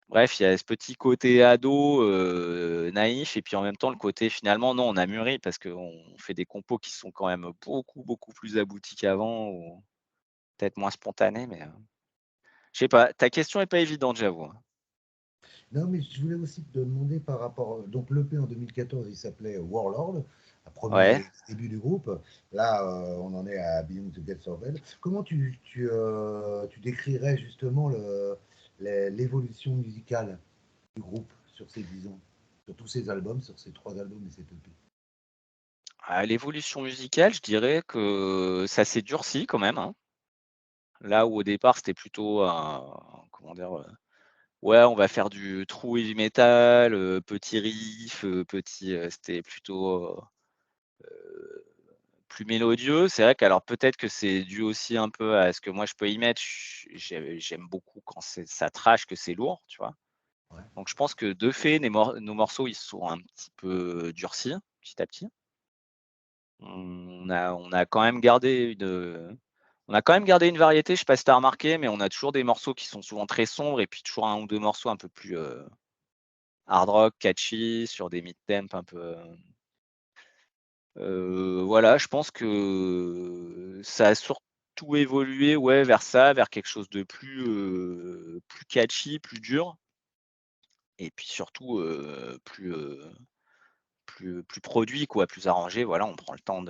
Bref, il y a ce petit côté ado, naïf et puis en même temps le côté finalement non, on a mûri parce qu'on fait des compos qui sont quand même beaucoup, beaucoup plus aboutis qu'avant ou peut-être moins spontanés, mais, je sais pas. Ta question est pas évidente, j'avoue, hein. Non, mais je voulais aussi te demander par rapport. Donc, l'EP en 2014, il s'appelait Warlord, un premier Ouais. début du groupe. Là, on en est à Beyond the Gates of Hell. Comment tu décrirais justement l'évolution musicale du groupe sur ces 10 ans, sur tous ces albums, sur ces 3 albums et cet EP? Ah, l'évolution musicale, je dirais que ça s'est durci quand même, hein. Là où au départ c'était plutôt un comment dire? Ouais, on va faire du true heavy metal, petit riff, c'était plutôt, plus mélodieux. C'est vrai qu'alors peut-être que c'est dû aussi un peu à ce que moi je peux y mettre. J'aime beaucoup quand ça trash, que c'est lourd, tu vois? Ouais. Donc je pense que de fait, nos morceaux, ils se sont un petit peu durcis, petit à petit. On a quand même gardé une variété, je sais pas si tu as remarqué, mais on a toujours des morceaux qui sont souvent très sombres et puis toujours un ou 2 morceaux un peu plus, hard rock, catchy, sur des mid-temp un peu, voilà, je pense que ça a surtout évolué, ouais, vers ça, vers quelque chose de plus catchy, plus dur et puis surtout, plus produit quoi, plus arrangé. Voilà, on prend le temps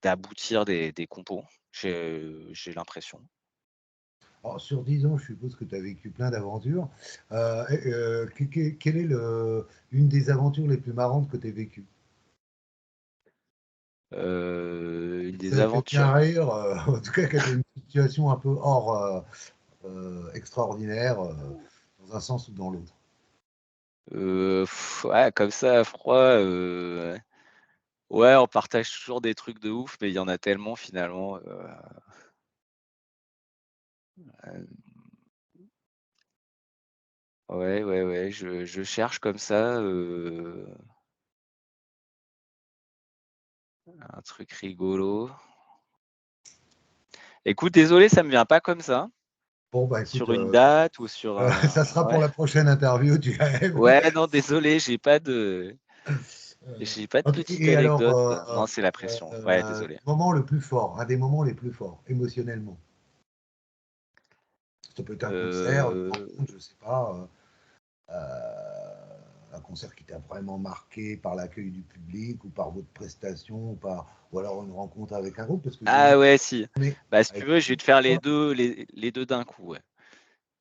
d'aboutir des compos. J'ai l'impression. Alors, sur 10 ans, je suppose que tu as vécu plein d'aventures. Quelle est une des aventures les plus marrantes que tu as vécues? Une Qui des t'a fait bien aventures, rire, en tout cas, qui était une situation un peu hors extraordinaire, dans un sens ou dans l'autre. ouais, comme ça à froid, ouais, on partage toujours des trucs de ouf, mais il y en a tellement finalement, ouais, ouais, ouais, je cherche comme ça, un truc rigolo. Écoute, désolé, ça me vient pas comme ça, Bon, bah écoute, sur une date ou sur ça un sera pour ouais. la prochaine interview. Ouais, non, désolé, j'ai pas de petite Et alors, anecdote. Non, c'est la pression. Ouais, désolé. moment le plus fort, un des moments les plus forts, émotionnellement. Ça peut être un concert, une Heu, rencontre, je sais pas. Un concert qui t'a vraiment marqué par l'accueil du public ou par votre prestation ou alors une rencontre avec un groupe parce que j'ai vu ah ouais, si. Bah, si tu avec veux, je vais te faire les deux d'un coup, ouais.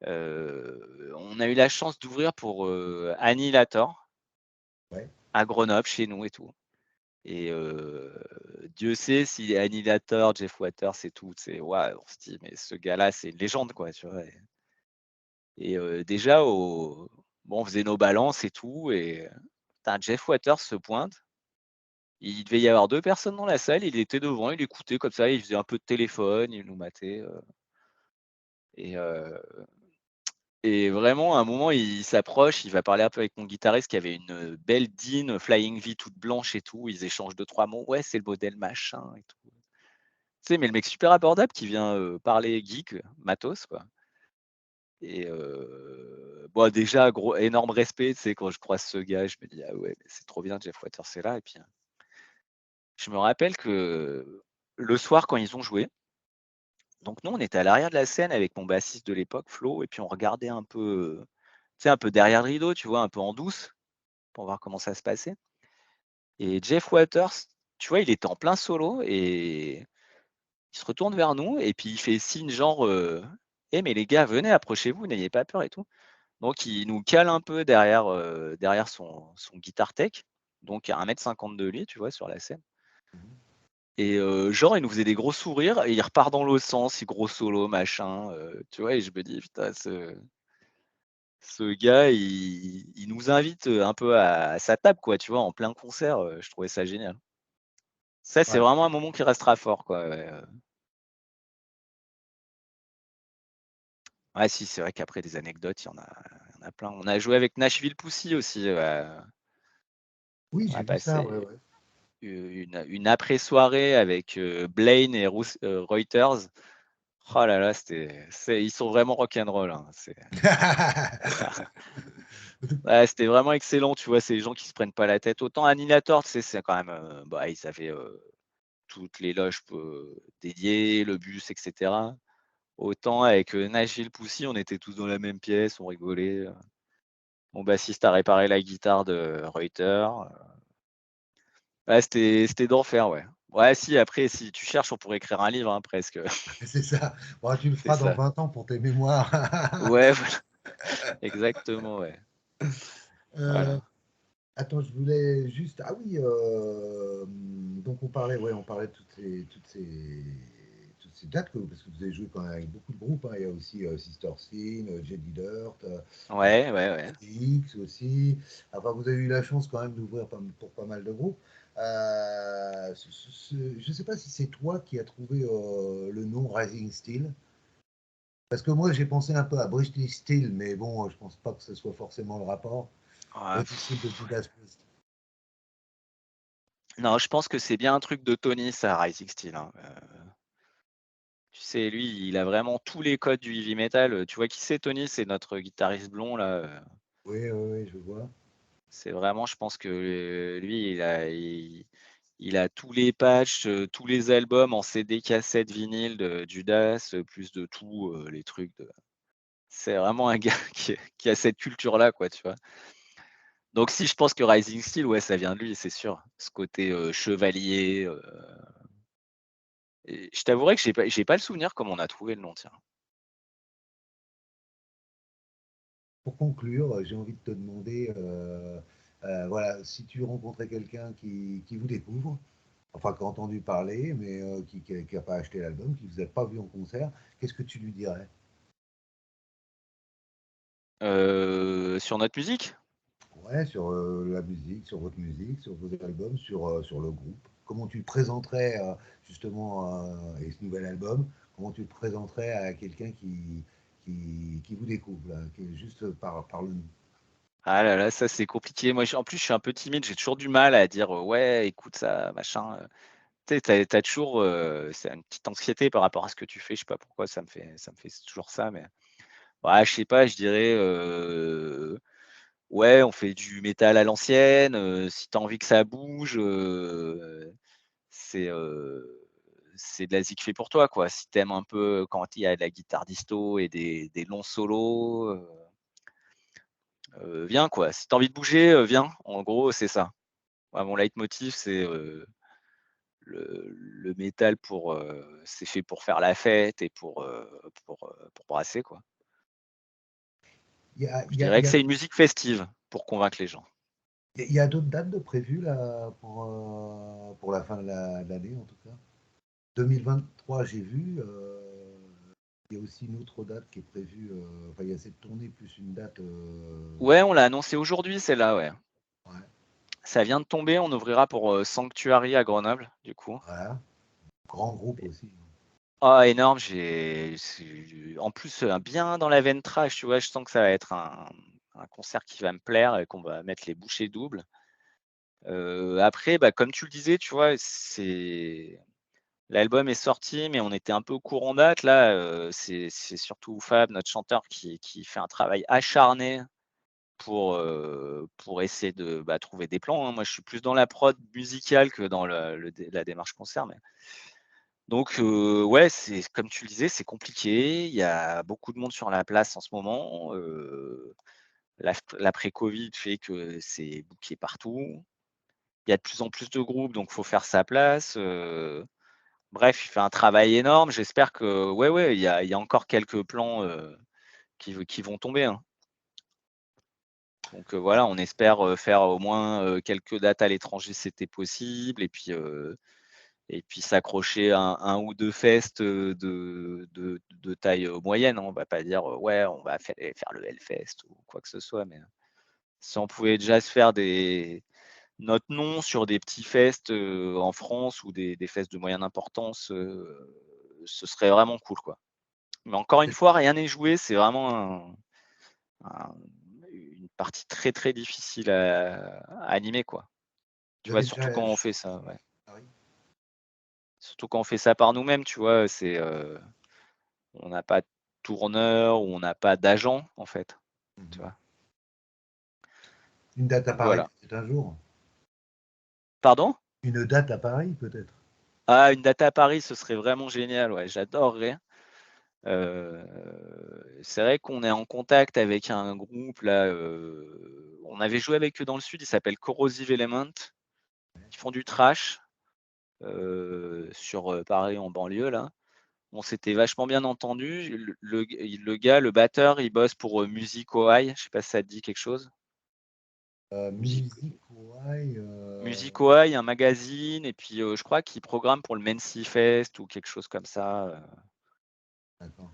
On a eu la chance d'ouvrir pour, Annihilator ouais. à Grenoble, chez nous et tout et Dieu sait si Annihilator, Jeff Waters et tout, c'est waouh, on se dit: «Mais ce gars-là, c'est une légende, quoi», tu vois? Et déjà bon, on faisait nos balances et tout et putain, Jeff Waters se pointe. Il devait y avoir 2 personnes dans la salle, il était devant, il écoutait comme ça, il faisait un peu de téléphone, il nous matait, et vraiment à un moment, il s'approche, il va parler un peu avec mon guitariste qui avait une, belle Dean Flying V toute blanche et tout. Ils échangent deux trois mots: «Ouais, c'est le modèle machin et tout». Tu sais, mais le mec super abordable qui vient, parler geek, matos, quoi et bon déjà gros énorme respect, tu sais, quand je croise ce gars, je me dis: «Ah ouais, mais c'est trop bien Jeff Waters c'est là» et puis, je me rappelle que le soir quand ils ont joué, donc nous on était à l'arrière de la scène avec mon bassiste de l'époque, Flo et puis on regardait un peu, tu sais, un peu derrière le rideau, tu vois? Un peu en douce, pour voir comment ça se passait et Jeff Waters, tu vois, il était en plein solo et il se retourne vers nous et puis il fait signe genre, «Eh mais les gars, venez, approchez-vous, n'ayez pas peur et tout». Donc il nous cale un peu derrière son guitar tech, donc à 1,50 m de lui, tu vois, sur la scène et genre il nous faisait des gros sourires et il repart dans l'autre sens, il gros solo machin, tu vois? Et je me dis: «Putain ce gars il nous invite, un peu à sa table quoi», tu vois? En plein concert, je trouvais ça génial. Ça, c'est Ouais. vraiment un moment qui restera fort quoi, ouais, ouais si, c'est vrai qu'après des anecdotes, il y en a plein. On a joué avec Nashville Pussy aussi, Oui, on j'ai a vu ça, ouais, passé ouais. une après-soirée avec, Blaine et Reuters. Oh là là, ils sont vraiment rock'n'roll, hein, ouais, c'était vraiment excellent, tu vois? C'est des gens qui se prennent pas la tête. Autant Annihilator, tu sais, c'est quand même, bah, ils avaient, toutes les loges dédiées, le bus et cetera. Autant avec, Nashville Pussy, on était tous dans la même pièce, on rigolait, mon bassiste a réparé la guitare de Reuter. Ouais, c'était d'enfer, ouais. Ouais, si, après, si tu cherches, on pourrait écrire un livre, hein, presque. C'est ça. Bon, tu le C'est feras dans ça. 20 ans pour tes mémoires. Ouais, voilà, exactement, ouais. Euh, Voilà. Attends, je voulais juste. Ah oui, donc on parlait de toutes ces dates, parce que vous avez joué quand même avec beaucoup de groupes, hein. Il y a aussi Sister Sin, Jedi Dirt, Ouais, ouais, ouais. X aussi. Enfin, vous avez eu la chance quand même d'ouvrir pour pas mal de groupes. Je ne sais pas si c'est toi qui as trouvé le nom Rising Steel. Parce que moi, j'ai pensé un peu à British Steel, mais bon, je pense pas que ce soit forcément le rapport. Ouais, British Steel de Judas Priest. non, je pense que c'est bien un truc de Tony, ça, Rising Steel, hein. Tu sais, lui, il a vraiment tous les codes du heavy metal, tu vois qui c'est Tony? C'est notre guitariste blond là, Oui, oui, oui, je vois. c'est vraiment je pense que, lui, il a tous les patchs, tous les albums en CD, cassette, vinyle de Judas, plus de tout, les trucs de c'est vraiment un gars qui a cette culture-là, quoi, tu vois? Donc si, je pense que Rising Steel, ouais, ça vient de lui, c'est sûr. Ce côté, chevalier, et je t'avouerai que j'ai pas le souvenir comment on a trouvé le nom, tiens. Pour conclure, j'ai envie de te demander, voilà, si tu rencontrais quelqu'un qui vous découvre, enfin qui a entendu parler, mais qui a pas acheté l'album, qui vous a pas vu en concert, qu'est-ce que tu lui dirais? Sur notre musique? Ouais, sur la musique, sur votre musique, sur vos albums, sur le groupe. Comment tu le présenterais justement et ce nouvel album, comment tu le présenterais à quelqu'un qui vous découvre, là, qui est juste par le nom? Ah là là, ça c'est compliqué. Moi, en plus, je suis un peu timide, j'ai toujours du mal à dire, «Ouais, écoute ça, machin», Tu sais, tu toujours, c'est une petite anxiété par rapport à ce que tu fais. Je sais pas pourquoi ça me fait toujours ça, mais ouais, je sais pas, je dirais, ouais, on fait du métal à l'ancienne, si tu as envie que ça bouge, c'est, heu, c'est de la zik fait pour toi, quoi. Si tu aimes un peu quand il y a de la guitare disto et des longs solos, viens, quoi. Si tu as envie de bouger, viens. En gros, c'est ça. Moi, mon leitmotiv, c'est, le métal c'est fait pour faire la fête et pour brasser, quoi. Il y a, Je il y a, dirais il y que a c'est une musique festive pour convaincre les gens. Il y a d'autres dates de prévues là pour la fin de l'année en tout cas. 2023, j'ai vu. Il y a aussi une autre date qui est prévue. Enfin, il y a cette tournée plus une date. Ouais, on l'a annoncé aujourd'hui celle-là, ouais. Ouais, Ça vient de tomber, on ouvrira pour, Sanctuary à Grenoble, du coup. voilà. Grand groupe Et aussi. ah énorme, en plus, bien dans la veine trash, tu vois? Je sens que ça va être un concert qui va me plaire et qu'on va mettre les bouchées doubles. Après, bah, comme tu le disais, tu vois? L'album est sorti, mais on était un peu au courant date là, c'est surtout Fab, notre chanteur, qui fait un travail acharné pour essayer de, bah, trouver des plans, hein. Moi, je suis plus dans la prod musicale que dans la démarche concert, mais donc ouais, c'est comme tu le disais, c'est compliqué. Il y a beaucoup de monde sur la place en ce moment, l'après-covid fait que c'est booké partout. Il y a de plus en plus de groupes, donc faut faire sa place, bref, il fait un travail énorme. J'espère que ouais, ouais, il y a encore quelques plans, qui vont tomber, hein. Donc voilà, on espère, faire au moins, quelques dates à l'étranger, si c'était possible et puis s'accrocher à un ou 2 fests, de taille, moyenne, hein. On va pas dire, ouais, on va faire le Hellfest ou quoi que ce soit, mais si on pouvait déjà se faire notre nom sur des petits fests, en France ou des fests de moyenne importance, ce serait vraiment cool, quoi. Mais encore une fois, rien n'est joué, c'est vraiment un une partie très, très difficile à animer, quoi. Tu Vous vois, avez surtout déjà quand on fait ça, ouais. Paris? Surtout quand on fait ça par nous-mêmes, tu vois, on n'a pas de tourneur ou on n'a pas d'agent, en fait, tu Mmh. vois? Une date à Donc Paris, voilà. peut-être un jour? Pardon? Une date à Paris, peut-être? Ah, une date à Paris, ce serait vraiment génial, ouais, j'adorerais. Heu, c'est vrai qu'on est en contact avec un groupe là, on avait joué avec eux dans le sud, ils s'appellent Corrosive Element. Ils font du thrash, sur, Paris en banlieue là. On s'était vachement bien entendu. Le gars, le batteur, il bosse pour, Music Oai, je sais pas si ça te dit quelque chose? Music Musique, ouais, Music Oai, un magazine et puis, je crois qu'il programme pour le Mency Fest ou quelque chose comme ça, d'accord.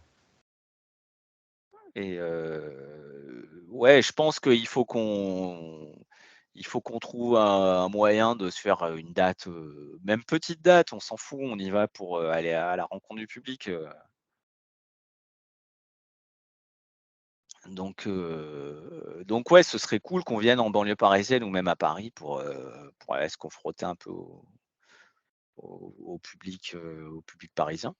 et ouais, je pense il faut qu'on trouve un moyen de se faire, une date, même petite date, on s'en fout, on y va pour, aller à la rencontre du public, donc ouais, ce serait cool qu'on vienne en banlieue parisienne ou même à Paris pour aller se confronter un peu au public parisien.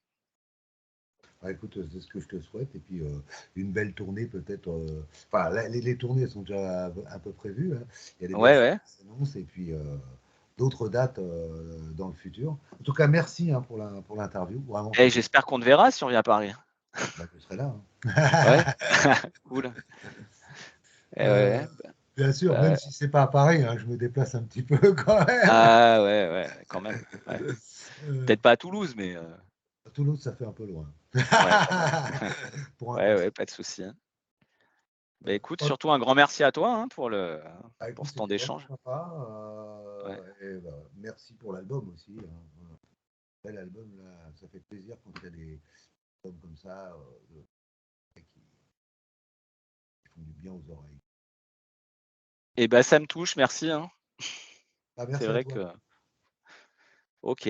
Bah, écoute, c'est ce que je te souhaite et puis, une belle tournée peut-être, enfin là, les tournées sont déjà un peu prévues, hein. Il y a des belles Ouais, choses ouais, qui s'annoncent et puis, d'autres dates, dans le futur. En tout cas, merci, hein, pour l'interview. Vraiment, et c'était j'espère qu'on te verra si on vient à Paris. bah, je serai là, Ouais? hein. Cool. Et Heu, ouais, bien sûr, même bah, si c'est pas à Paris, hein, je me déplace un petit peu quand même. ah ouais, ouais, quand même, ouais. Heu, Peut-être pas à Toulouse, mais à Toulouse, ça fait un peu loin. ouais, quand même. Pour un Ouais, concert. ouais, pas de souci, hein. Bah, écoute, Bah, surtout un grand merci à toi, hein, pour écoute, ce temps c'était vraiment d'échange. sympa, Ouais. et bah, merci pour l'album aussi, hein, voilà. Bel album là, ça fait plaisir quand il y a des albums comme ça, qui font du bien aux oreilles. Et bah, ça me touche, merci, hein. Bah, C'est merci à vrai toi. que OK.